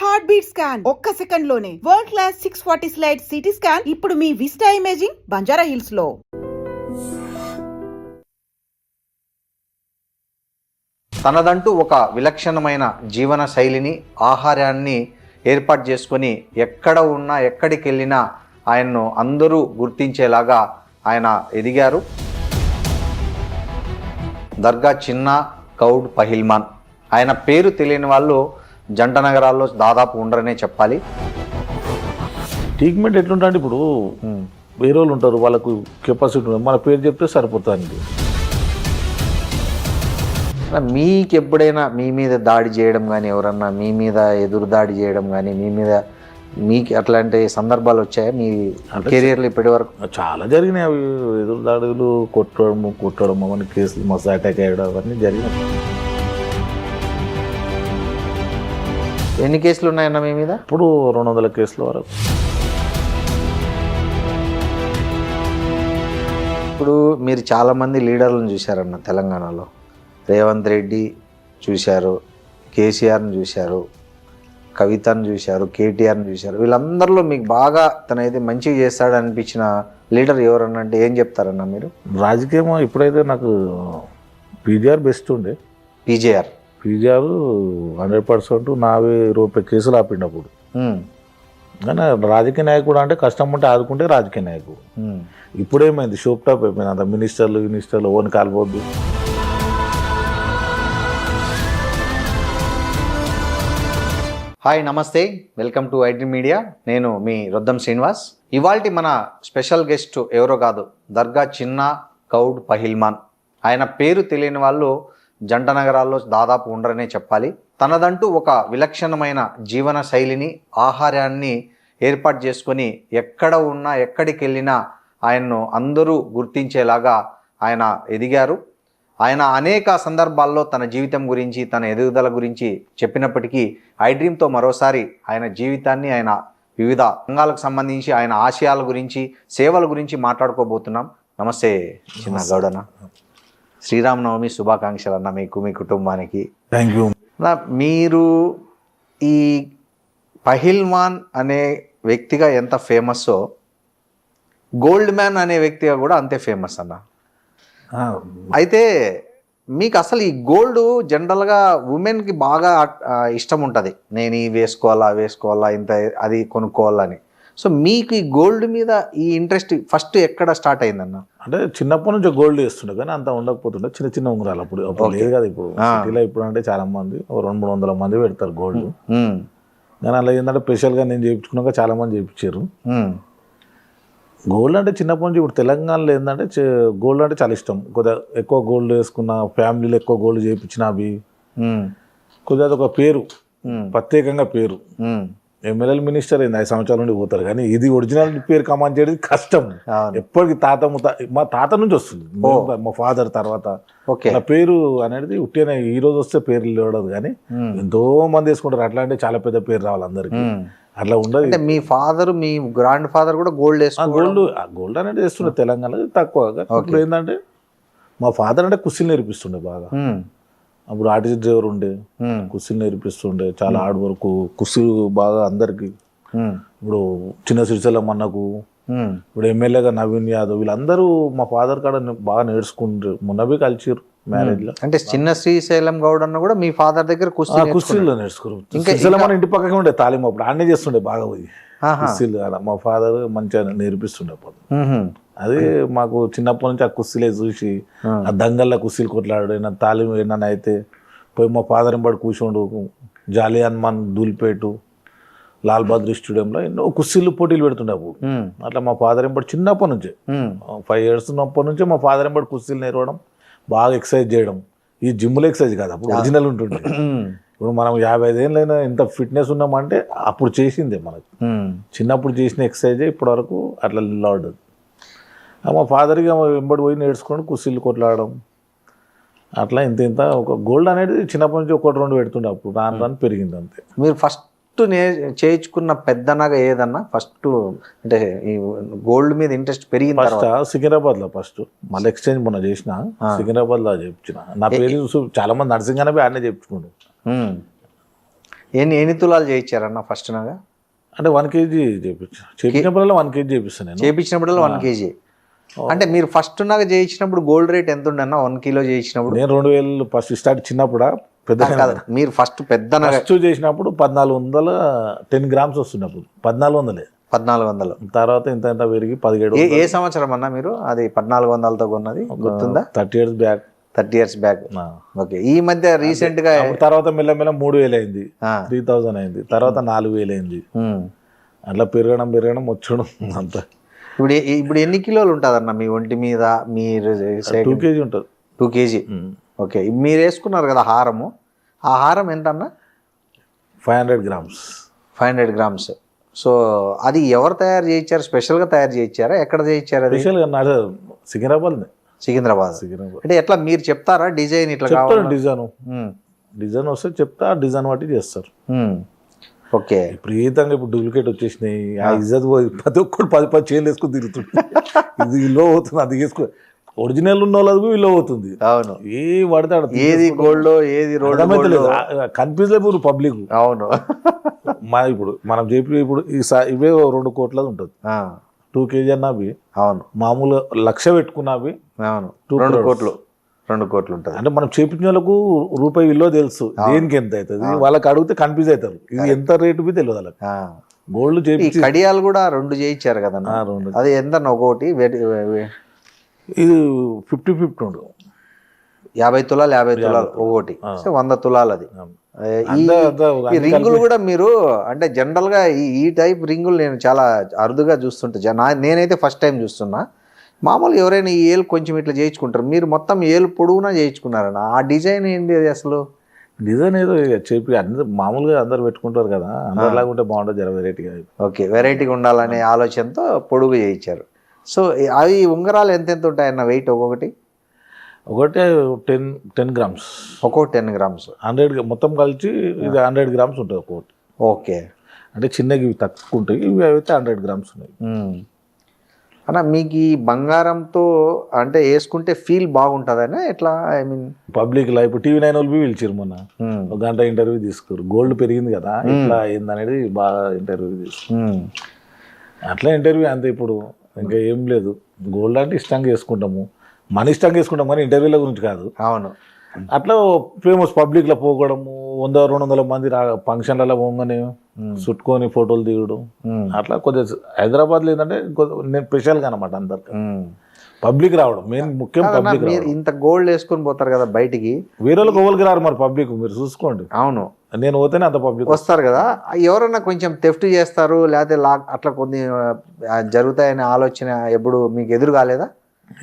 Heart beat scan ఒక్క second లోనే world class 640 slide CT scan ఇప్పుడు మీ విస్టా ఇమేజింగ్ బంజారా హిల్స్ లో. తనదంటూ ఒక విలక్షణమైన జీవన శైలిని, ఆహారాన్ని ఏర్పాటు చేసుకొని ఎక్కడ ఉన్నా ఎక్కడికి వెళ్ళినా ఆయన్ను అందరూ గుర్తించేలాగా ఆయన ఎదిగారు. దర్గా చిన్నా గౌడ్ పహిల్మాన్. ఆయన పేరు తెలియని వాళ్ళు జంట నగరాల్లో దాదాపు ఉండరనే చెప్పాలి. ట్రీట్మెంట్ ఎట్లుంటే ఇప్పుడు వేరే వాళ్ళు ఉంటారు, వాళ్ళకు కెపాసిటీ ఉంటుంది, మన పేరు చెప్తే సరిపోతుంది. మీకు ఎప్పుడైనా మీ మీద దాడి చేయడం కానీ, ఎవరన్నా మీ మీద ఎదురు దాడి చేయడం కానీ, మీ మీద మీకు అట్లాంటి సందర్భాలు వచ్చాయా మీ కెరియర్లో ఇప్పటి వరకు? చాలా జరిగినాయి. అవి ఎదురు దాడులు, కొట్టడం అవన్నీ కేసులు, మస్తు అటాక్ అయ్యడం అవన్నీ జరిగినాయి. ఎన్ని కేసులు ఉన్నాయన్న మీ మీద? ఇప్పుడు 200 కేసుల వరకు. ఇప్పుడు మీరు చాలామంది లీడర్లను చూశారన్న తెలంగాణలో. రేవంత్ రెడ్డి చూశారు, కేసీఆర్ని చూశారు, కవితను చూశారు, కేటీఆర్ని చూశారు. వీళ్ళందరిలో మీకు బాగా తనైతే మంచిగా చేస్తాడు అనిపించిన లీడర్ ఎవరన్నా అంటే ఏం చెప్తారన్న మీరు? రాజకీయం ఇప్పుడైతే నాకు పీజీఆర్ బెస్ట్ ఉండే. పీజేఆర్ 100% 40 కేసులు ఆపినప్పుడు. కానీ రాజకీయ నాయకుడు అంటే కష్టం ఉంటే ఆదుకుంటే రాజకీయ నాయకుడు. ఇప్పుడేమైంది, షోప్ టాప్ అయిపోయింది. అంత మినిస్టర్లు ఓన్ కాలిపోద్దు. హాయ్, నమస్తే, వెల్కమ్ టు ఐడ్రీమ్ మీడియా. నేను మీ రొద్దం శ్రీనివాస్. ఇవాల్టి మన స్పెషల్ గెస్ట్ ఎవరో కాదు, దర్గా చిన్నా గౌడ్ పహిల్మాన్. ఆయన పేరు తెలియని వాళ్ళు జంట నగరాల్లో దాదాపు ఉండరనే చెప్పాలి. తనదంటూ ఒక విలక్షణమైన జీవన శైలిని, ఆహారాన్ని ఏర్పాటు చేసుకొని ఎక్కడ ఉన్నా ఎక్కడికి వెళ్ళినా ఆయన్ను అందరూ గుర్తించేలాగా ఆయన ఎదిగారు. ఆయన అనేక సందర్భాల్లో తన జీవితం గురించి, తన ఎదుగుదల గురించి చెప్పినప్పటికీ ఐడ్రీమ్తో మరోసారి ఆయన జీవితాన్ని, ఆయన వివిధ రంగాలకు సంబంధించి ఆయన ఆశయాల గురించి, సేవల గురించి మాట్లాడుకోబోతున్నాం. నమస్తే చిన్నా గౌడన్న. శ్రీరామనవమి శుభాకాంక్షలు అన్న మీకు, మీ కుటుంబానికి. Thank you. మీరు ఈ పహిల్మాన్ అనే వ్యక్తిగా ఎంత ఫేమస్సో, గోల్డ్ మ్యాన్ అనే వ్యక్తిగా కూడా అంతే ఫేమస్ అన్న. అయితే మీకు అసలు ఈ గోల్డ్ జనరల్గా ఉమెన్కి బాగా ఇష్టం ఉంటుంది. నేను ఈ వేసుకోవాలా ఇంత అది కొనుక్కోవాలని. సో మీకు ఈ గోల్డ్ మీద ఈ ఇంట్రెస్ట్ ఫస్ట్ ఎక్కడ స్టార్ట్ అయిందన్న? అంటే చిన్నప్పటి నుంచి గోల్డ్ వేస్తుండే, కానీ అంత ఉండకపోతుండే. చిన్న ఉంగరాలు అప్పుడు లేదు కదా. ఇప్పుడు సిటీలో ఇప్పుడు అంటే చాలా మంది 200-300 మంది పెడతారు గోల్డ్. కానీ అలా ఏంటంటే స్పెషల్గా నేను చేయించుకున్నాక చాలా మంది చేయించారు. గోల్డ్ అంటే చిన్నప్పటి నుంచి, ఇప్పుడు తెలంగాణలో ఏంటంటే గోల్డ్ అంటే చాలా ఇష్టం. కొద్దిగా ఎక్కువ గోల్డ్ వేసుకున్న ఫ్యామిలీలో ఎక్కువ గోల్డ్ చేయించిన అవి కొద్దిగా అదొక పేరు, ప్రత్యేకంగా పేరు. ఎమ్మెల్యేలు మినిస్టర్ అయింది 5 సంవత్సరాల నుండి పోతారు, కానీ ఇది ఒరిజినల్ పేరు కమాండ్ చేయడం కష్టం. ఎప్పటికి మా తాత నుంచి వస్తుంది, మా ఫాదర్ తర్వాత నా పేరు అనేది ఉట్టిన ఈ రోజు వస్తే పేరు లేవడదు. కానీ ఎంతో మంది వేసుకుంటారు. అట్లా అంటే చాలా పెద్ద పేరు రావాలి అందరికి. అట్లా ఉండదు. మీ ఫాదర్, మీ గ్రాండ్ ఫాదర్ కూడా గోల్డ్ గోల్డ్ అనేది వేస్తుండే తెలంగాణలో తక్కువ. ఇప్పుడు ఏంటంటే మా ఫాదర్ అంటే కుస్తీలు నేర్పిస్తుండే బాగా. అప్పుడు ఆర్టీసీ డ్రైవర్ ఉండే, కుస్తీలు నేర్పిస్తుండే. చాలా హార్డ్ వర్క్, కుస్తీలు బాగా అందరికి. ఇప్పుడు చిన్న సిరిసిల్ల మన్నకు, ఇప్పుడు ఎమ్మెల్యేగా నవీన్ యాదవ్, వీళ్ళందరూ మా ఫాదర్ కాడ బాగా నేర్చుకుంటారు. మొన్నవి కలిసిరు మ్యారేజ్ లో. అంటే చిన్న శ్రీశైలం గౌడ్ అన్న కూడా మీ ఫాదర్ దగ్గర కుస్తీలో నేర్చుకోరు. ఇంకా మన ఇంటి పక్కనే ఉండే తాలీం, అప్పుడు ఆడనే చేస్తుండే బాగా పోయి కుస్తీలు. మా ఫాదర్ మంచిగా నేర్పిస్తుండే అప్పుడు. అది మాకు చిన్నప్పటి నుంచి ఆ కుస్తీలే చూసి, ఆ దంగల్లో కుస్తీలు కొట్లాడు, తాలీం ఏమన్నా అయితే పోయి మా ఫాదర్ ఎంబడి కూర్చోండు. జాలి హనుమాన్ ధూల్పేటు, లాల్ బహదూర్ స్టేడియంలో ఎన్నో కుస్తీలు పోటీలు పెడుతుండే అప్పుడు. అట్లా మా ఫాదర్ ఎంబడి చిన్నప్పటి నుంచే 5 years ఉన్నప్పటి నుంచే మా ఫాదర్ ఎంబడి కుస్తీలు నేర్వడం, బాగా ఎక్సర్సైజ్ చేయడం. ఈ జిమ్లో ఎక్సర్సైజ్ కాదు, అప్పుడు ఒరిజినల్ ఉంటుండే. ఇప్పుడు మనం 55 ఏళ్ళైనా ఎంత ఫిట్నెస్ ఉన్నామంటే అప్పుడు చేసిందే మనకు. చిన్నప్పుడు చేసిన ఎక్సర్సైజే ఇప్పటి వరకు అట్లా నిలబడదు. మా ఫాదర్కి వెంబడి పోయి నేర్చుకొని కుస్తీలు కొట్లాడడం, అట్లా ఇంత ఒక గోల్డ్ అనేది చిన్నప్పటి నుంచి 1-2 పెడుతుండే. అప్పుడు రాను పెరిగింది అంతే. మీరు ఫస్ట్ చేయించుకున్న పెద్ద నగ ఏదన్నా ఫస్ట్? అంటే ఈ గోల్డ్ మీద ఇంట్రెస్ట్ పెరిగింది ఫస్ట్ సికింద్రాబాద్లో. ఫస్ట్ మళ్ళీ ఎక్స్చేంజ్ మొన్న చేసిన సికింద్రాబాద్లో చేయించిన. నా పేరు చాలా మంది నర్సింగ్ అనే ఆడనే చేయించుకోండు. ఎన్ని తులాలు చేయించారన్న ఫస్ట్ నాగా? అంటే 1 kg చేయించినప్పుడల్లా 1 kg చేపిస్తాను నేను. చేయించినప్పుడల్లా 1 kg. అంటే మీరు ఫస్ట్ నాగా చేయించినప్పుడు గోల్డ్ రేట్ ఎంత ఉండే అన్న 1 kilo చేయించినప్పుడు? నేను 2000 ఫస్ట్ స్టార్ట్ చిన్నప్పుడు పెద్ద కాదు, మీరు ఫస్ట్ పెద్ద ఫస్ట్ చేసినప్పుడు 1410 grams వస్తున్నప్పుడు 1400 తర్వాత ఇంత పెరిగి 17. ఏ సంవత్సరం అన్న మీరు అది 1400తో కొన్నది గుర్తుందా? 30 years back. 30 years back. Okay. ఈ మధ్య రీసెంట్ గా తర్వాత మెల్లమెల్ల 3000 అయింది, 3000 అయింది, తర్వాత 4000 అయింది. అట్లా పెరగడం వచ్చడం అంతా. ఇప్పుడు ఎన్ని కిలోలు ఉంటుందన్న మీ ఒంటి మీద? మీరు 2 kg ఉంటుంది. 2 kg. ఓకే. మీరు వేసుకున్నారు కదా హారము, ఆ హారం ఎంత అన్న? 500 grams. 500 grams. సో అది ఎవరు తయారు చేయించారు? స్పెషల్గా తయారు చేయించారా? ఎక్కడ చేయించారు అది? స్పెషల్గా సికింద్రాబాద్. అంటే ఎట్లా మీరు చెప్తారా డిజైన్ ఇట్లా కావాలి? డిజైన్ వస్తే చెప్తా, డిజైన్ బట్టి చేస్తారు. ఓకే. విపరీతంగా ఇప్పుడు డూప్లికేట్ వచ్చేసినాయి. ఆ ఇజ్జత్ పోయి ప్రతి ఒక్కరు 10 చైన్లు వేసుకుని తిరుగుతుంది. ఇది ఇల్లో అవుతుంది, అది వేసుకో. ఒరిజినల్ ఉన్న వాళ్ళకి వీళ్ళు అవుతుంది. అవును. ఏ పడతాడు, ఏది గోల్డ్ ఏది రోడ్ కన్ఫ్యూజ్ అయిపోయి పబ్లిక్. అవును. ఇప్పుడు మనం చెప్పి ఇప్పుడు ఇవే 2 కోట్ల ఉంటుంది. 2 kg అన్నవి. అవును. మామూలు 1,00,000 పెట్టుకున్నవి. అవును. 2 కోట్లు ఉంటుంది. అంటే మనం చేపించిన వాళ్ళకు రూపాయి విలువ తెలుసు, దేనికి ఎంత అవుతుంది. వాళ్ళకి అడిగితే కన్ఫ్యూజ్ అవుతారు, ఇది ఎంత రేటు బి తెలియదు వాళ్ళకి. గోల్డ్ చేపించి కడియాలు కూడా 2 చేయించారు కదా. 2. అది ఎంత ఒకటి? ఇది 50-50 ఉండు. 50 తులాలు ఒకటి, 100 తులాలు అది. ఈ రింగులు కూడా మీరు అంటే జనరల్ గా ఈ టైప్ రింగులు నేను చాలా అరుదుగా చూస్తుంటా. నేనైతే ఫస్ట్ టైం చూస్తున్నా. మామూలుగా ఎవరైనా ఈ ఏలు కొంచెం ఇట్లా చేయించుకుంటారు, మీరు మొత్తం ఏలు పొడవునా చేయించుకున్నారన్న. ఆ డిజైన్ ఏంటి అది అసలు? డిజైన్ ఏదో చెప్పి అందరూ మామూలుగా అందరు పెట్టుకుంటారు కదా, అందరిలాగా ఉంటే బాగుంటుంది, జర వెరైటీగా. ఓకే. వెరైటీగా ఉండాలనే ఆలోచనతో పొడుగు చేయించారు. సో అవి ఉంగరాలు ఎంతెంత ఉంటాయన్న వెయిట్? ఒకటి 10 grams. ఒక్కొక్కటి 10 grams. 100 మొత్తం కలిసి ఇది 100 grams ఉంటుంది ఒక్కొక్కటి. ఓకే. అంటే చిన్నవి ఇవి తక్కువ ఉంటాయి, ఇవి అయితే 100 grams ఉన్నాయి. అన్న మీకు ఈ బంగారంతో అంటే వేసుకుంటే ఫీల్ బాగుంటుందనా ఎట్లా? ఐ మీన్ పబ్లిక్ లా ఇప్పుడు TV9 వాళ్ళు పిలిచారు మొన్న, 1 గంట ఇంటర్వ్యూ తీసుకున్నారు. గోల్డ్ పెరిగింది కదా, ఇట్లా ఏందనేది బాగా ఇంటర్వ్యూ తీసుకున్నారు. అట్లా ఇంటర్వ్యూ అంతే. ఇప్పుడు ఇంకా ఏం లేదు, గోల్డ్ అంటే ఇష్టంగా వేసుకుంటాము, మన ఇష్టంగా వేసుకుంటాం కానీ ఇంటర్వ్యూల గురించి కాదు. అవును. అట్లా ఫేమస్ పబ్లిక్లో పోగడము, 100-200 మంది ఫంక్షన్లలో పోగానే చుట్టుకొని ఫోటోలు దిగడం, అట్లా కొద్దిగా హైదరాబాద్లో ఏంటంటే నేను స్పెషల్గా అనమాట అందరికి పబ్లిక్ రావడం మెయిన్ ముఖ్యం. పబ్లిక్ ఇంత గోల్డ్ వేసుకొని పోతారు కదా బయటికి, వేరే వాళ్ళకి ఎవరికి రారు మరి పబ్లిక్, మీరు చూసుకోండి. అవును. నేను పోతేనే అంత పబ్లిక్ వస్తారు కదా. ఎవరన్నా కొంచెం థెఫ్ట్ చేస్తారు లేకపోతే అట్లా కొన్ని జరుగుతాయనే ఆలోచన ఎప్పుడు మీకు ఎదురు కాలేదా?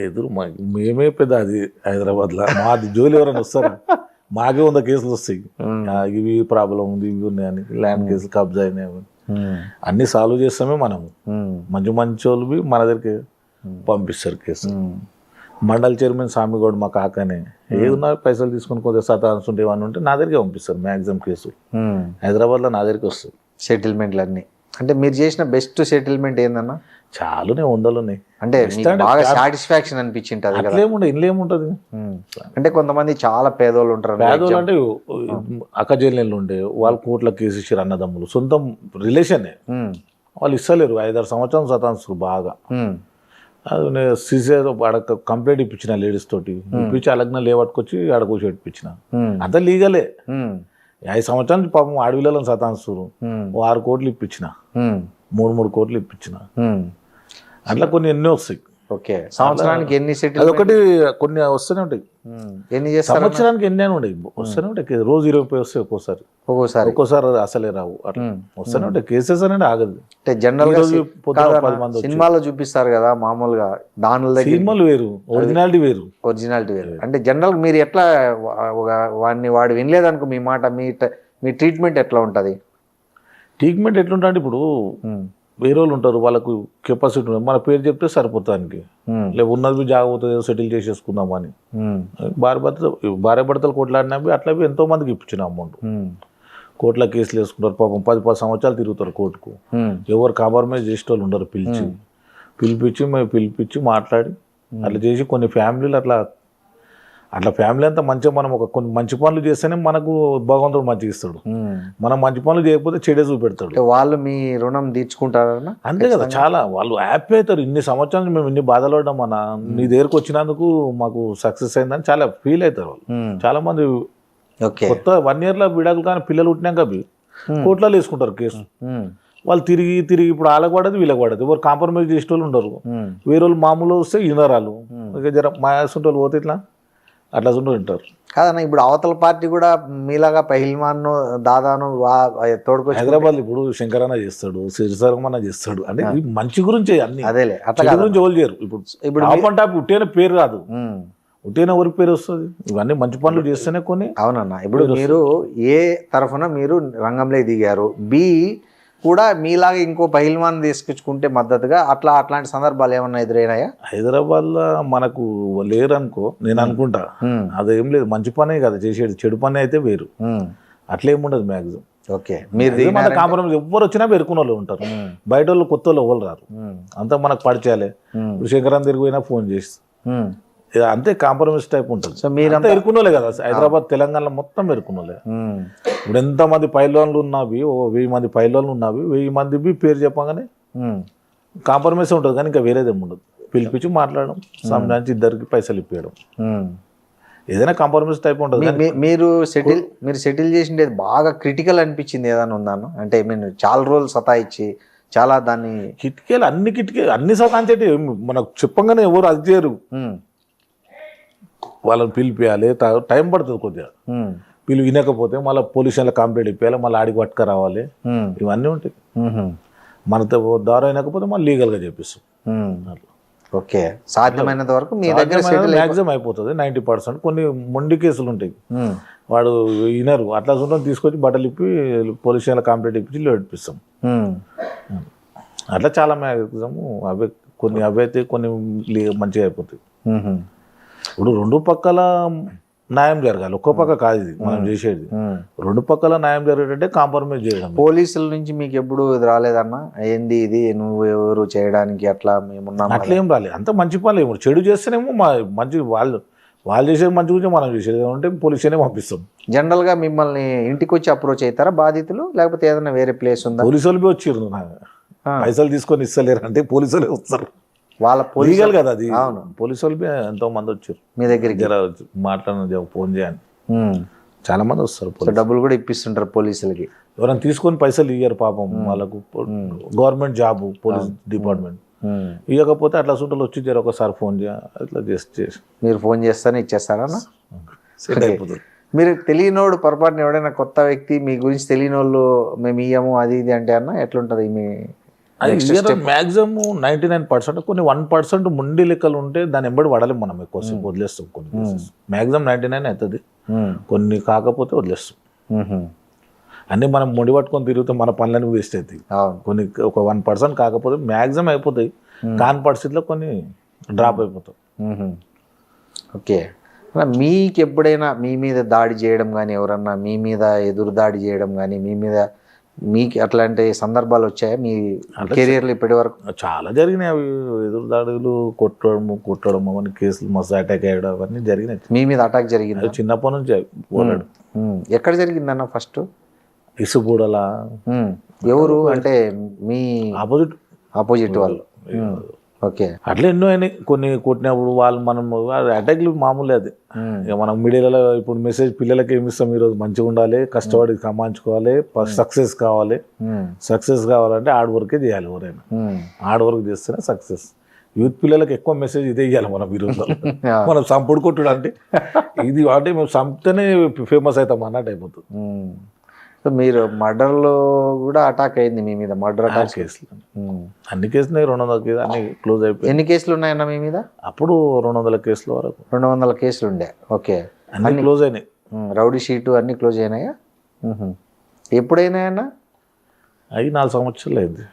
ఎదురు మేమే పెద్ద అది హైదరాబాద్లో మాది జోలి ఎవరైనా వస్తారు, మాకే 100 కేసులు వస్తాయి. ఇవి ప్రాబ్లం ఉంది, ఇవి ఉన్నాయని, ల్యాండ్ కేసులు కబ్జా అయినాయి, అన్ని సాల్వ్ చేస్తామే మనము. మంచి వాళ్ళు మన దగ్గరికి పంపిస్తారు కేసు. మండల్ చైర్మన్ స్వామిగౌడ్ మా కాకనే ఏదన్నా పైసలు తీసుకుని కొద్దిగా సతాన్స్ ఉంటే ఏమన్నా ఉంటే నా దగ్గరికి పంపిస్తారు. మ్యాక్సిమం కేసు హైదరాబాద్లో నా దగ్గరికి వస్తుంది. సెటిల్మెంట్లు అన్నీ అంటే మీరు చేసిన బెస్ట్ సెటిల్మెంట్ ఏందన్నా? చాలునే 100 ఉన్నాయి. అంటే బాగా సాటిస్ఫాక్షన్ అనిపించింది. ఇంకేముంటది అంటే కొంతమంది చాలా పేదోళ్ళు ఉంటారు. పేదోళ్ళు అంటే అక్కజెల్లెళ్ళు ఉండే వాళ్ళు కోట్ల కేసు ఇచ్చారు, అన్నదమ్ములు సొంతం రిలేషనే, వాళ్ళు ఇస్తలేరు. 5-6 సంవత్సరాలు సతాన్సు బాగా. అది నేను సీసీ కంప్లైంట్ ఇప్పించిన లేడీస్ తోటి, ఇప్పించి అలాగనే లేవట్టుకొచ్చి ఆడ కూర్చో ఇప్పించిన. అంతా లీగలే. 5 సంవత్సరాలు పాపం అడవిలలో సతాన్సురు. 6 కోట్లు ఇప్పించిన, 3 కోట్లు ఇప్పించిన. అట్లా కొన్ని ఎన్నో వస్తాయి. ఓకే. సంవత్సరానికి ఎన్ని సెటిల్? అదొకటి కొన్ని వస్తూనే ఉంటాయి. ఎన్ని చేస్తారు? సంవత్సరానికి ఎన్ని అని ఉంటాయి, వస్తూనే ఉంటాయి. రోజు 20 వస్తాయి, ఒక్కోసారి అసలే రావు. అట్లా వస్తూనే ఉంటాయి కేసెస్ అనేది ఆగదు. అంటే జనరల్ గా సినిమాలో చూపిస్తారు కదా మామూలుగా, డాన్ల దగ్గర సినిమాలు వేరు, ఒరిజినాలిటీ వేరు. అంటే జనరల్ మీరు ఎట్లా వాడు వినలేదనుకో మీ మాట, మీ ట్రీట్మెంట్ ఎట్లా ఉంటుంది? ట్రీట్మెంట్ ఎట్లుంటా అంటే ఇప్పుడు వేరే వాళ్ళు ఉంటారు, వాళ్ళకు కెపాసిటీ ఉంటుంది, మన పేరు చెప్తే సరిపోతానికి, లేక ఉన్నది జాగ్రత్త సెటిల్ చేసేసుకుందామని. భార్య భర్తలు కొట్లాడినవి అట్లా ఎంతో మందికి ఇప్పించిన అమౌంట్. కోర్టులో కేసులు వేసుకుంటారు పాపం, 10 సంవత్సరాలు తిరుగుతారు కోర్టుకు. ఎవరు కాంప్రమైజ్ చేసే వాళ్ళు ఉండరు. పిలిపించి మాట్లాడి అట్లా చేసి కొన్ని ఫ్యామిలీలు అట్లా అట్లా ఫ్యామిలీ అంతా మంచిగా మనం కొన్ని మంచి పనులు చేస్తేనే మనకు భగవంతుడు మంచిగా ఇస్తాడు. మనం మంచి పనులు చేయకపోతే చెడే చూపెడతాడు. వాళ్ళు మీ రుణం తీర్చుకుంటారన్నా? అంతే కదా, చాలా వాళ్ళు హ్యాపీ అవుతారు. ఇన్ని సంవత్సరాలు మేము ఇన్ని బాధలు పడ్డాం అన్న, నీ దగ్గరకు వచ్చినందుకు మాకు సక్సెస్ అయిందని చాలా ఫీల్ అవుతారు వాళ్ళు. చాలా మంది కొత్త 1 year లో విడాకులు కానీ పిల్లలు పుట్టినాక కోట్లలో వేసుకుంటారు కేసు. వాళ్ళు తిరిగి తిరిగి ఇప్పుడు వాళ్ళకి పడదు వీళ్ళకి పడదు. ఎవరు కాంప్రమైజ్ చేసే వాళ్ళు ఉండరు. వేరే వాళ్ళు మామూలు వస్తే వినరాలు, ఇక జర మాయాసుంటోళ్ళు పోతే ఇట్లా అట్లా వింటారు. కాదన్న, ఇప్పుడు అవతల పార్టీ కూడా మీలాగా పహిల్మాన్ దాదాను తోడుకొచ్చి హైదరాబాద్ ఇప్పుడు శంకరన్న చేస్తాడు, సిరిసరమన్న చేస్తాడు. అంటే మంచి గురించి అన్ని, అదేలే అట్లా గురించి ఎవరు చేయరు. ఇప్పుడు టాప్ అండ్ టాప్ ఉట్టేన పేరు రాదు, ఉట్టేన ఎవరికి పేరు వస్తుంది. ఇవన్నీ మంచి పనులు చేస్తేనే కొన్ని. అవునన్న, ఇప్పుడు మీరు ఏ తరఫున మీరు రంగంలో దిగారు, బి కూడా మీలాగా ఇంకో పహిల్మాన్ తీసుకొచ్చుకుంటే మద్దతుగా అట్లాంటి సందర్భాలు ఏమన్నా ఎదురైనాయా? హైదరాబాద్ లో మనకు లేరనుకో నేను అనుకుంటా. అదేం లేదు, మంచి పనే కదా చేసేది, చెడు పని అయితే వేరు. అట్లేముండదు మ్యాక్సిమం. ఓకే, మీరు మన కాంప్రమైజ్ ఎవరు వచ్చినా పెరుకున్న వాళ్ళు ఉంటారు. బయట వాళ్ళు కొత్త వాళ్ళు ఎవరు రారు, అంతా మనకు పరిచయాలే. ఇప్పుడు శంకరాన్ని తిరిగిపోయినా ఫోన్ చేసి అంతే కాంప్రమైజ్ టైప్ ఉంటుంది. సో మీరంతా ఎరుకున్నోలే కదా, హైదరాబాద్ తెలంగాణలో మొత్తం ఎరుకున్నోలే. ఇప్పుడు ఎంతమంది పైలోన్లు ఉన్నవి, 1000 మంది పైలోన్లు ఉన్నవి, 1000 మంది పేరు చెప్పగానే కాంప్రమైజ్ ఉంటుంది. కానీ ఇంకా వేరేదేమి ఉండదు. పిలిపించి మాట్లాడడం, సంబంధించి ఇద్దరికి పైసలు ఇప్పించడం, ఏదైనా కాంప్రమైజ్ టైప్ ఉంటుంది. మీరు సెటిల్ చేసిండేది బాగా క్రిటికల్ అనిపించింది ఏదైనా ఉందన్న? అంటే మీరు చాలా రోజులు సతాయిచ్చి చాలా దాన్ని కిటికీలు అన్ని సతాంచేటి మనకు చెప్పంగానే ఎవరు అది చేయరు. వాళ్ళని పిలిపియాలి, టైం పడుతుంది కొద్దిగా. వినకపోతే మళ్ళీ పోలీస్ స్టేషన్లో కంప్లైంట్ ఇప్పించాలి, మళ్ళీ ఆడికి పట్టుక రావాలి, ఇవన్నీ ఉంటాయి. మనతో ద్వారా అయినకపోతే మళ్ళీ లీగల్గా చేపిస్తాం. ఓకే, సాధ్యమైనంత వరకు మీ దగ్గర మ్యాక్సిమం అయిపోతుంది 90%. కొన్ని మొండి కేసులు ఉంటాయి, వాడు వినరు. అట్లా చూడడం తీసుకొచ్చి బట్టలు ఇప్పి పోలీస్ స్టేషన్లో కంప్లైంట్ ఇప్పించి ఇప్పిస్తాం. అట్లా చాలా మ్యాక్సిమం అవే కొన్ని అయితే కొన్ని మంచిగా అయిపోతాయి. ఇప్పుడు 2 పక్కల న్యాయం జరగాలి, ఒక్క పక్క కాదు ఇది మనం చేసేది. 2 పక్కల న్యాయం జరిగేటంటే కాంప్రమైజ్ చేయడం. పోలీసుల నుంచి మీకు ఎప్పుడు ఇది రాలేదన్నా? ఏంది ఇది, నువ్వు ఎవరు చేయడానికి అట్లా మేమున్నాం? అట్లా ఏం రాలేదు. అంత మంచి పనులు ఏమో, చెడు చేస్తేనేమో మంచి వాళ్ళు చేసేది మంచి గురించి మనం చేసేది అంటే పోలీస్ స్టేషన్ పంపిస్తాం. జనరల్గా మిమ్మల్ని ఇంటికి వచ్చి అప్రోచ్ అవుతారా బాధితులు, లేకపోతే ఏదైనా వేరే ప్లేస్ ఉందా? పోలీసు వాళ్ళు వచ్చిర్రు, పైసలు తీసుకొని ఇస్తలేరు అంటే పోలీసు వాళ్ళే వస్తారు. వాళ్ళ లీగల్ కదా అది. అవును, పోలీసు వాళ్ళు ఎంతో మంది వచ్చారు మీ దగ్గరికి, మాట్లాడిన ఫోన్ చేయని చాలా మంది వస్తారు. డబ్బులు కూడా ఇప్పిస్తుంటారు పోలీసులకి. ఎవరైనా తీసుకొని పైసలు ఇయ్యారు పాపం, వాళ్ళకు గవర్నమెంట్ జాబ్ పోలీస్ డిపార్ట్మెంట్ ఇవ్వకపోతే అట్లా సూటలు వచ్చి ఒకసారి ఫోన్ అట్లా చేసి మీరు ఫోన్ చేస్తానే ఇచ్చేస్తారా? సెట్ అయిపోతుంది. మీరు తెలియనోడు పొరపాటున ఎవడైనా కొత్త వ్యక్తి మీ గురించి తెలియని వాళ్ళు మేము ఇయ్యము అది ఇది అంటే అన్న ఎట్లుంటుంది? మీ మ్యాక్సిమం 99%, కొన్ని 1% ముండి లెక్కలు ఉంటే దాన్ని ఎంబడి పడలేము మనం, ఎక్కువసేపు వదిలేస్తాం. కొన్ని మ్యాక్సిమం 99 అవుతుంది, కొన్ని కాకపోతే వదిలేస్తాం. అన్నీ మనం ముడి పట్టుకొని తిరిగితే మన పనులన్నీ వేస్ట్ అవుతాయి. కొన్ని ఒక 1% కాకపోతే మ్యాక్సిమం అయిపోతాయి, కాని పరిస్థితిలో కొన్ని డ్రాప్ అయిపోతాయి. ఓకే, మీకు ఎప్పుడైనా మీ మీద దాడి చేయడం కానీ, ఎవరన్నా మీ మీద ఎదురు దాడి చేయడం కానీ, మీ మీద మీకు అట్లాంటి సందర్భాలు వచ్చాయా మీ కెరియర్లో ఇప్పటి వరకు? చాలా జరిగినాయి అవి, ఎదురు దాడులు, కొట్టడం అవన్నీ కేసులు, మస్తు అటాక్ అయ్యడం అవన్నీ జరిగినాయి. మీ మీద అటాక్ జరిగింది చిన్నప్పటి నుంచి పోరాడు. ఎక్కడ జరిగిందన్న? ఫస్ట్ ఇసుపూడలా. ఎవరు అంటే మీ ఆపోజిట్ వాళ్ళు? ఓకే, అట్లా ఎన్నో అయినాయి. కొన్ని కొట్టినప్పుడు వాళ్ళు మనం అటాక్లు మామూలే. అది ఇక మనం మీడియాలో ఇప్పుడు మెసేజ్ పిల్లలకి ఏమిస్తాం, ఈరోజు మంచిగా ఉండాలి, కష్టపడి సంపాదించుకోవాలి, సక్సెస్ కావాలంటే హార్డ్ వర్కే చేయాలి. ఎవరైనా హార్డ్ వర్క్ చేస్తేనే సక్సెస్. యూత్ పిల్లలకి ఎక్కువ మెసేజ్ ఇదే ఇవ్వాలి మనం. ఈరోజు మనం సంపుడు కొట్టుడు అంటే ఇది అంటే మేము సంపుతేనే ఫేమస్ అవుతాం అన్నట్టు అయిపోతుంది. సో మీరు మర్డర్లో కూడా అటాక్ అయింది మీ మీద? మర్డర్ అటాక్ కేసులు అన్ని కేసులు 200 కేసులు అన్ని క్లోజ్ అయిపోయి. ఎన్ని కేసులు ఉన్నాయన్న మీ మీద? అప్పుడు 200 కేసుల వరకు. 200 కేసులు ఉండే. ఓకే, అన్ని క్లోజ్ అయినాయి. రౌడీ షీటు అన్ని క్లోజ్ అయినాయా? ఎప్పుడైనాయన్నా? అవి 4 సంవత్సరాలు అయింది.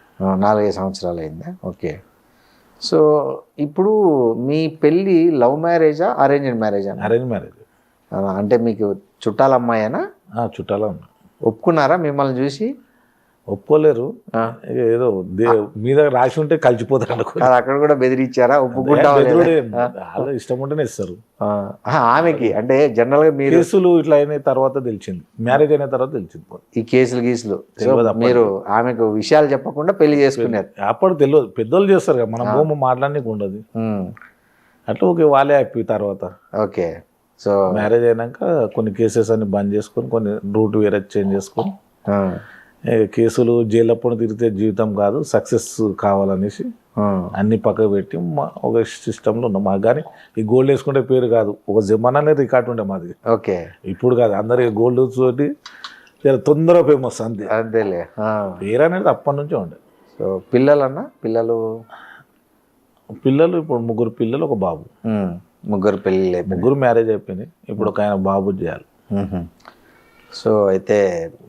4-5 సంవత్సరాలు అయిందా? ఓకే. సో ఇప్పుడు మీ పెళ్ళి లవ్ మ్యారేజా అరేంజ్డ్ మ్యారేజా? Arrange marriage. అంటే మీకు చుట్టాల అమ్మాయేనా? చుట్టాల. ఒప్పుకున్నారా మిమ్మల్ని చూసి? ఒప్పుకోలేరు. ఇక ఏదో మీద రాసి ఉంటే కలిసిపోతారు అనుకో. అది అక్కడ కూడా బెదిరించారా? ఒప్పుకుంటా అలా ఇష్టం ఉంటేనే ఇస్తారు. ఆమెకి అంటే జనరల్ గా మీరు కేసులు ఇట్లా అయిన తర్వాత తెలిసింది, మ్యారేజ్ అయిన తర్వాత తెలిసింది ఈ కేసులు మీరు ఆమెకు విషయాలు చెప్పకుండా పెళ్లి చేసుకున్నారు. అప్పుడు తెలియదు, పెద్దోళ్ళు చేస్తారు కదా, మన భూమి మాట్లాడడానికి ఉండదు. అట్లా ఓకే, వాళ్ళే హ్యాపీ. తర్వాత ఓకే, సో మ్యారేజ్ అయినాక కొన్ని కేసెస్ అన్ని బంద్ చేసుకొని కొన్ని రూట్ వేరే చేంజ్ చేసుకొని కేసులు జైలప్పుడు తిరిగితే జీవితం కాదు, సక్సెస్ కావాలనేసి అన్ని పక్కకు పెట్టి ఒక సిస్టంలో ఉన్నాం. మాకు కానీ ఈ గోల్డ్ వేసుకుంటే పేరు కాదు, ఒక జమానానే రికార్డు ఉండే మాది. ఓకే, ఇప్పుడు కాదు, అందరికి గోల్డ్ తోటి తొందరగా ఫేమస్ అంతే. అంతేలే, పేరు అనేది అప్పటి నుంచే ఉండే. సో పిల్లలు ఇప్పుడు 3 పిల్లలు, ఒక బాబు. 3 పెళ్ళి, 3 మ్యారేజ్ అయిపోయినాయి. ఇప్పుడు ఒక ఆయన బాబు చేయాలి. సో అయితే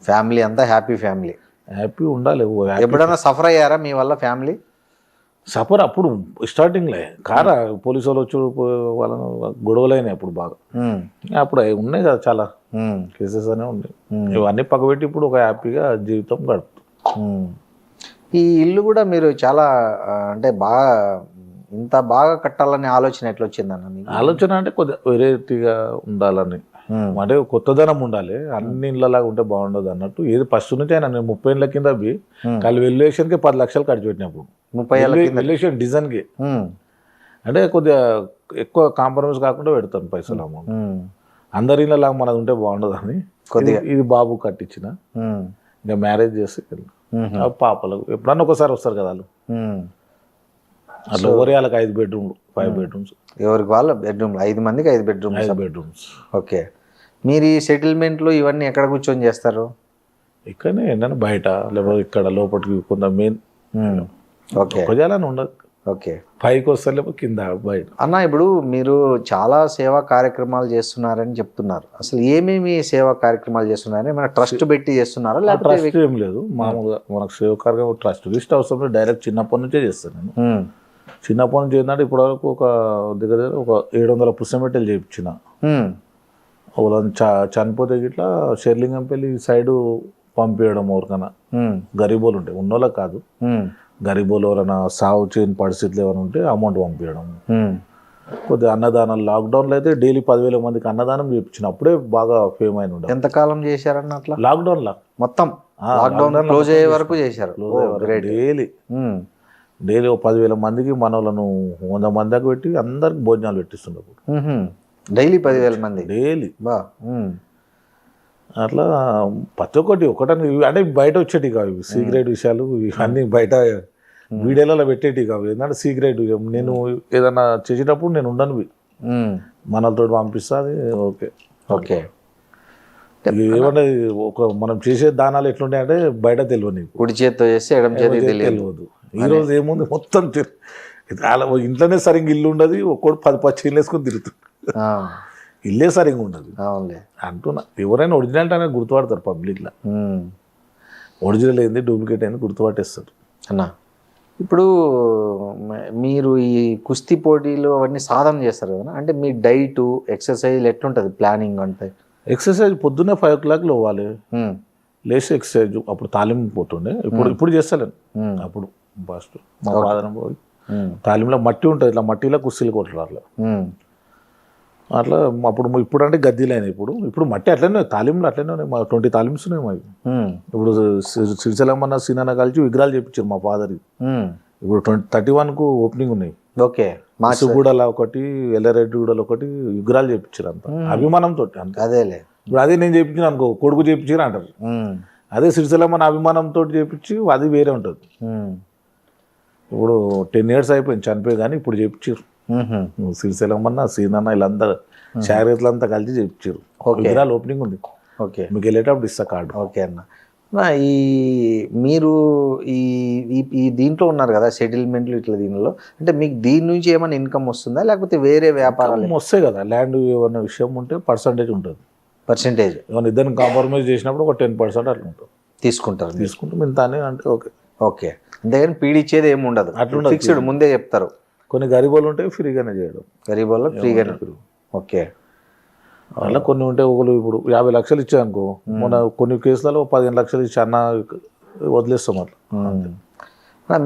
ఫ్యామిలీ అంతా హ్యాపీ ఫ్యామిలీ. హ్యాపీ ఉండాలి. ఎప్పుడైనా సఫర్ అయ్యారా మీ వల్ల ఫ్యామిలీ? సఫర్ అప్పుడు స్టార్టింగ్లే పోలీసు వాళ్ళు వచ్చి వాళ్ళను గొడవలైనాయి అప్పుడు బాగా. అప్పుడు ఉన్నాయి కదా చాలా కేసెస్ అనే ఉన్నాయి. ఇవన్నీ పక్కబెట్టి ఇప్పుడు ఒక హ్యాపీగా జీవితం గడుపుతుంది. ఈ ఇల్లు కూడా మీరు చాలా అంటే బాగా ఇంత బాగా కట్టాలనే ఆలోచన ఎట్లా వచ్చిందన్న మీకు? ఆలోచన అంటే కొద్దిగా వెరైటీగా ఉండాలని, అంటే కొత్తదనం ఉండాలి. అన్ని ఇళ్ళలాగా ఉంటే బాగుండదు అన్నట్టు. ఏది ఫస్ట్ నుంచి అయినా నేను 30 ఏళ్ళ కింద కలిసి వెల్యుయేషన్కి 10 లక్షలు ఖర్చు పెట్టినప్పుడు 30 ఏళ్ళ వెల్యుయేషన్ డిజైన్కి. అంటే కొద్దిగా ఎక్కువ కాంప్రమైజ్ కాకుండా పెడతాను పైసలు అమౌంట్. అందరి ఇళ్ళలాగా మనది ఉంటే బాగుండదు అని కొద్దిగా ఇది బాబు కట్టించిన. ఇంకా మ్యారేజ్ చేసి పాపలకు ఎప్పుడన్నా ఒకసారి వస్తారు కదా వాళ్ళు, అట్లా ఎవరి వాళ్ళకి 5 బెడ్రూమ్లు 5 బెడ్రూమ్స్, ఎవరికి వాళ్ళ బెడ్రూమ్లు 5 మందికి 5 బెడ్రూమ్స్. ఓకే, మీరు ఈ సెటిల్మెంట్లు ఇవన్నీ ఎక్కడ కూర్చొని చేస్తారు? ఇక్కడనే ఏంటంటే బయట లేకపోతే ఇక్కడ లోపలికి కొంత మెయిన్ ఓకే ఒకజాలని ఉండదు. ఓకే, పైకి వస్తారు లేకపోతే కింద బయట. అన్న ఇప్పుడు మీరు చాలా సేవా కార్యక్రమాలు చేస్తున్నారని చెప్తున్నారు. అసలు ఏమేమి సేవా కార్యక్రమాలు చేస్తున్నారని మన ట్రస్ట్ పెట్టి చేస్తున్నారా? లేకపోతే ట్రస్ట్ ఏం లేదు, మామూలుగా మనకు సేవా కార్యక్రమం ట్రస్ట్ లిస్ట్ అవసరం. డైరెక్ట్ చిన్నప్పటి నుంచే చేస్తాను నేను. చిన్నప్పటి నుంచి ఏంటంటే ఇప్పటి వరకు ఒక దగ్గర ఒక 700 పుస్తమెట్టలు చేయించిన. వాళ్ళని చనిపోతే ఇట్లా షెర్లింగంపల్లి సైడు పంపించడం ఎవరికైనా, గరీబోలు ఉంటాయి, ఉన్నోళ్ళకి కాదు, గరీబోలు ఎవరైనా సాగు చేయని పరిస్థితులు ఏమైనా ఉంటే అమౌంట్ పంపించడం. కొద్దిగా అన్నదానం లాక్డౌన్లో అయితే డైలీ 10,000 మందికి అన్నదానం చేయించిన. అప్పుడే బాగా ఫేమ్ అయిన ఉండే. ఎంతకాలం చేశారన్న అట్లా? లాక్డౌన్లో మొత్తం లాక్డౌన్ క్లోజ్ అయ్యే వరకు చేశారు. డైలీ 10,000 మందికి మన వాళ్ళను 100 మంది దాకా పెట్టి అందరికి భోజనాలు పెట్టిస్తుండే. డైలీ 10,000 మంది డైలీ బా. అట్లా ప్రతి ఒకటని అంటే బయట వచ్చేటి కావు సీక్రెట్ విషయాలు, ఇవన్నీ బయట వీడియోలలో పెట్టేటి కావు. ఏంటంటే సీక్రెట్ నేను ఏదన్నా చేసేటప్పుడు నేను ఉండను, మనలతో పంపిస్తా. అది ఓకే ఓకే. ఏమన్నా ఒక మనం చేసే దానాలు ఎట్లుంటాయంటే బయట తెలియదు. కుడి చేతితో చేస్తే ఎడమ చేతితో తెలియదు. ఈరోజు ఏముంది మొత్తం ఇంట్లోనే సరిగ్గా ఇల్లు ఉండదు. ఒక్కడు 10 ఇల్లు వేసుకొని తిరుగుతుంది, ఇల్లే సరిగ్గా ఉండదు అంటున్నా. ఎవరైనా ఒరిజినల్ అనేది గుర్తుపడతారు పబ్లిక్లో. ఒరిజినల్ అయింది డూప్లికేట్ అయింది గుర్తుపట్టేస్తారు అన్న. ఇప్పుడు మీరు ఈ కుస్తీ పోటీలు అవన్నీ సాధన చేస్తారు కదా, అంటే మీ డైట్ ఎక్సర్సైజ్ ఎట్లుంటుంది ప్లానింగ్? అంటే ఎక్సర్సైజ్ పొద్దున్నే 5 o'clock లేవాలి, లేచి ఎక్సర్సైజ్. అప్పుడు తాలింపు పోతుండే, ఇప్పుడు చేస్తలేను. అప్పుడు ఫస్ట్ మా ఫాదర్ పోయి తాలింలో మట్టి ఉంటుంది, ఇట్లా మట్టిలో కుస్తీలు కొట్టరు అట్లా. అప్పుడు ఇప్పుడు అంటే గద్దీలైనా ఇప్పుడు మట్టి అట్లనే తాలింలు అట్లనే ఉన్నాయి. మా 20 తాలిమ్స్ ఉన్నాయి మాకు. ఇప్పుడు శ్రీశైలమన్న సీనన్న కలిసి విగ్రహాలు చేయించారు మా ఫాదర్కి. ఇప్పుడు 31కు ఓపెనింగ్ ఉన్నాయి. ఓకే, మాసుగూడలో ఒకటి, ఎల్లారెడ్డిగూడలో ఒకటి విగ్రహాలు చేయించారు. అంత అభిమానంతో అంత. అదేలే, ఇప్పుడు అదే నేను చేయించిన అనుకో, కొడుకు చేయించారు అంటారు. అదే శ్రీశైలమన్న అభిమానంతో చేయించి అది వేరే ఉంటుంది. ఇప్పుడు 10 years అయిపోయింది చనిపోయి, కానీ ఇప్పుడు చేయించారు. శ్రీశైలమన్న సీనన్న వీళ్ళందరూ శారీరకులంతా కలిసి చేయించారు. విగ్రహాలు ఓపెనింగ్ ఉంది. ఓకే, మీకు వెళ్ళేటప్పుడు ఇస్తా కార్డు. ఓకే అన్న. ఈ మీరు ఈ దీంట్లో ఉన్నారు కదా సెటిల్మెంట్లు ఇట్లా, దీనిలో అంటే మీకు దీని నుంచి ఏమైనా ఇన్కమ్ వస్తుందా, లేకపోతే వేరే వ్యాపారాలు వస్తాయి కదా? ల్యాండ్ ఏమైనా విషయం ఉంటే పర్సంటేజ్ ఉంటుంది. పర్సంటేజ్ ఏమైనా ఇద్దరిని కాంప్రమైజ్ చేసినప్పుడు ఒక 10% అట్లా ఉంటుంది. తీసుకుంటాం ఇంత అని అంటే ఓకే ఓకే. అంతేగాని పీడిచ్చేది ఏమి ఉండదు, అట్లా ఫిక్స్డ్ ముందే చెప్తారు. కొన్ని గరీబోళ్ళు ఉంటే ఫ్రీగానే చేయడం, గరీబోళ్ళు ఫ్రీగానే. ఓకే, అలా కొన్ని ఉంటే ఒకరు ఇప్పుడు 50 లక్షలు ఇచ్చానుకో, మన కొన్ని కేసులలో 15 లక్షలు ఇచ్చి అన్న వదిలేస్తాం అట్లా.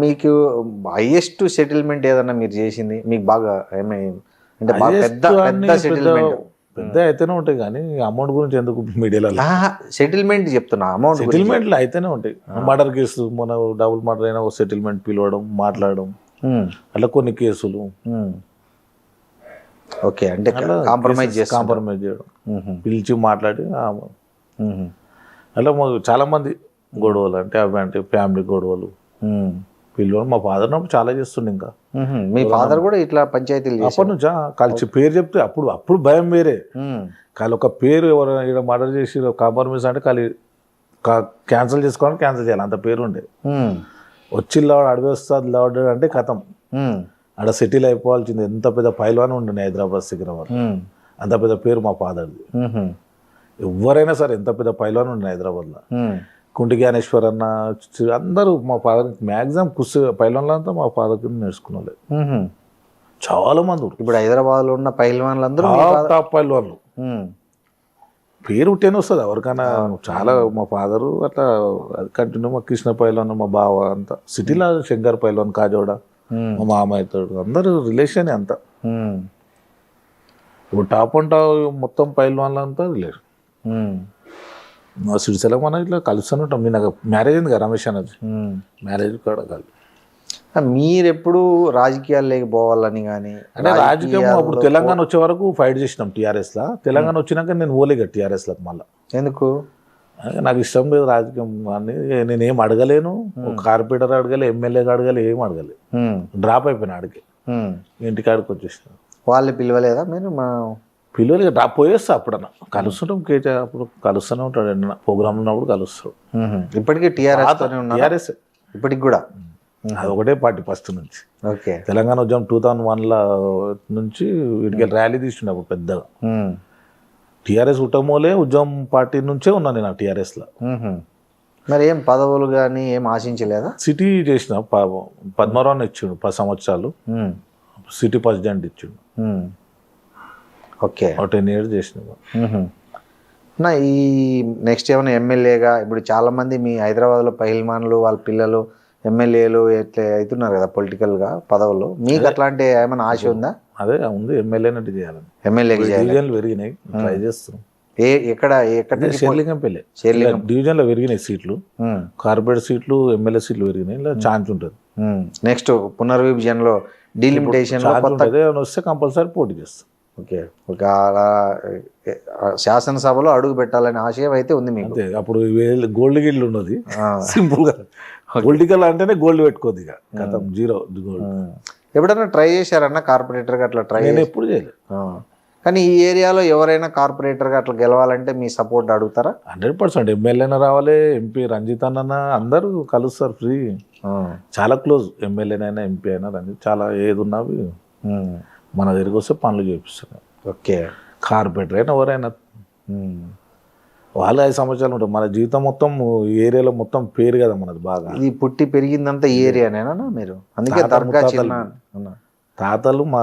మీకు హైయెస్ట్ సెటిల్మెంట్ ఏదన్నా మీరు చేసింది మీకు బాగా అంటే బాగా పెద్ద పెద్ద సెటిల్మెంట్? పెద్ద అయితేనే ఉంటాయి కానీ అమౌంట్ గురించి ఎందుకు మీడియాలో? సెటిల్మెంట్ చెప్తున్నా, అమౌంట్ సెటిల్మెంట్లు అయితేనే ఉంటాయి. మర్డర్ కేసు మన డబుల్ మర్డర్ అయినా సెటిల్మెంట్ పిలవడం, మాట్లాడడం, అట్లా కొన్ని కేసులు. ఓకే, అంటే కాంప్రమైజ్ చేయడం, పిలిచి మాట్లాడి అట్లా మాకు చాలా మంది గొడవలు అంటే అవి అంటే ఫ్యామిలీ గొడవలు పిల్లలు. మా ఫాదర్ నప్పుడు చాలా చేస్తుండే. ఇంకా మీ ఫాదర్ కూడా ఇట్లా పంచాయతీలు అప్పటి నుంచా కలిసి పేరు చెప్తే అప్పుడు భయం వేరే. కానీ ఒక పేరు ఎవరైనా ఇక్కడ మర్డర్ చేసి కాంప్రమైజ్ అంటే ఖాళీ క్యాన్సిల్ చేసుకోవాలని క్యాన్సిల్ చేయాలి, అంత పేరు ఉండే. వచ్చి అడవి వస్తుంది లాడ్ అంటే కథం, ఆడ సెటిల్ అయిపోవాల్సింది. ఎంత పెద్ద పైల్వాన్ ఉండే హైదరాబాద్ సికింద్రాబాద్, అంత పెద్ద పేరు మా ఫాదర్ది. ఎవరైనా సరే ఎంత పెద్ద పైల్వాన్ ఉండే హైదరాబాద్లో. కుంటి జ్ఞానేశ్వర్ అన్న అందరూ మా ఫాదర్ మ్యాక్సిమం పైల్వాన్లంతా మా ఫాదర్ కింద నేర్చుకున్నారు చాలా మంది. ఇప్పుడు హైదరాబాద్లో ఉన్న పైల్వాన్లందరూ టాప్ పైల్వాన్లు. పేరు ఉంటేనే వస్తుంది ఎవరికైనా. చాలా మా ఫాదరు అట్లా కంటిన్యూ. మా కృష్ణ పైల్వాన్, మా బావ అంతా సిటీలో, శంకర్ పైల్వాన్, కాజోడ, మా మామయ్యతోడు అందరూ రిలేషన్ అంతా. ఇప్పుడు టాప్ అండ్ టాప్ మొత్తం పైల్వాన్లంతా రిలేషన్. మా సిరిసిల్ల మనం ఇట్లా కలుస్తూనే ఉంటాం. నేను నాకు మ్యారేజ్ అయింది కదా రమేష్ అన్నది, మ్యారేజ్ కూడా కలిసి. మీరెప్పుడు రాజకీయాల్లోకి పోవాలని కానీ? అంటే రాజకీయం అప్పుడు తెలంగాణ వచ్చే వరకు ఫైట్ చేసినాం టీఆర్ఎస్లో. తెలంగాణ వచ్చినాక నేను పోలేక టీఆర్ఎస్లోకి మళ్ళీ. ఎందుకు? నాకు ఇష్టం లేదు రాజకీయం అని. నేనేం అడగలేను, కార్పొరేటర్ అడగలే, ఎమ్మెల్యేగా అడగలే, ఏం అడగలే. డ్రాప్ అయిపోయినా అడిగి ఇంటికాడికి వచ్చేసిన. వాళ్ళు పిలవలేదా మీరు? పిల్లలు డ్రాప్ పోయేస్తా అప్పుడన్నా కలుస్తుంటాం. కేటీఆర్ అప్పుడు కలుస్తూనే ఉంటాడు, ఏమన్నా ప్రోగ్రామ్ ఉన్నప్పుడు కలుస్తాడు. ఇప్పటికీ టీఆర్ఎస్ ఇప్పటికి కూడా అది ఒకటే పార్టీ ఫస్ట్ నుంచి. ఓకే, తెలంగాణ ఉద్యమం 2001 నుంచి వీటికి ర్యాలీ తీస్తుండే అప్పుడు పెద్దగా. టీఆర్ఎస్ ఉట్టమోలే ఉద్యమం పార్టీ నుంచే ఉన్నా నేను టీఆర్ఎస్లో. మరి ఏం పదవులు కానీ ఏం ఆశించలేదా? సిటీ చేసిన పద్మరావుని ఇచ్చిండు 10 సంవత్సరాలు, సిటీ ప్రెసిడెంట్ ఇచ్చిండు. ఓకే, 10 years చేసిన. ఈ నెక్స్ట్ ఏమైనా ఎమ్మెల్యేగా ఇప్పుడు చాలా మంది మీ హైదరాబాద్లో పహిల్మాన్లు వాళ్ళ పిల్లలు ఎమ్మెల్యేలు ఎట్లా అవుతున్నారు కదా పొలిటికల్గా పదవులు. మీకు అట్లాంటి ఏమైనా ఆశ ఉందా? అదే ఉంది, ఎమ్మెల్యేనట్టు చేయాలని. ఎమ్మెల్యేకి డివిజన్లు పెరిగినాయి, ట్రై చేస్తున్నాం. ఎక్కడ షేర్లింగంపల్లి డివిజన్లో పెరిగినాయి సీట్లు, కార్పొరేట్ సీట్లు, ఎమ్మెల్యే సీట్లు పెరిగినాయి. ఇలా ఛాన్స్ ఉంటుంది. నెక్స్ట్ పునర్విభజనలో డీలిమిటేషన్ వస్తే కంపల్సరీ పోటీ చేస్తాం. ఓకే, ఒక శాసనసభలో అడుగు పెట్టాలనే ఆశయం అయితే ఉంది మీకు. అంతే, అప్పుడు గోల్డ్ గిల్లు ఉన్నది సింపుల్గా. పొలిటికల్ అంటేనే గోల్డ్ పెట్టుకోద్ది, ఇక గతం జీరో గోల్డ్. ఎప్పుడైనా ట్రై చేశారన్నా కార్పొరేటర్గా అట్లా? ట్రై నేను ఎప్పుడు చేయలేదు. కానీ ఈ ఏరియాలో ఎవరైనా కార్పొరేటర్గా అట్లా గెలవాలంటే మీ సపోర్ట్ అడుగుతారా? 100%. ఎమ్మెల్యేనా రావాలి, ఎంపీ రంజిత్ అన్న అందరూ కలుస్తారు ఫ్రీ, చాలా క్లోజ్. ఎమ్మెల్యేనైనా ఎంపీ అయినా రంజిత్ చాలా ఏది ఉన్నా మన దగ్గరికి వస్తే పనులు చేపిస్తున్నారు. ఓకే, కార్పొరేటర్ అయినా ఎవరైనా వాళ్ళు 5 సంవత్సరాలు ఉంటారు. మన జీవితం మొత్తం ఏరియాలో మొత్తం పేరు కదా మనది బాగా. ఇది పుట్టి పెరిగిందంతా ఈ ఏరియానేనా మీరు? అందుకే దర్గా తాతలు మా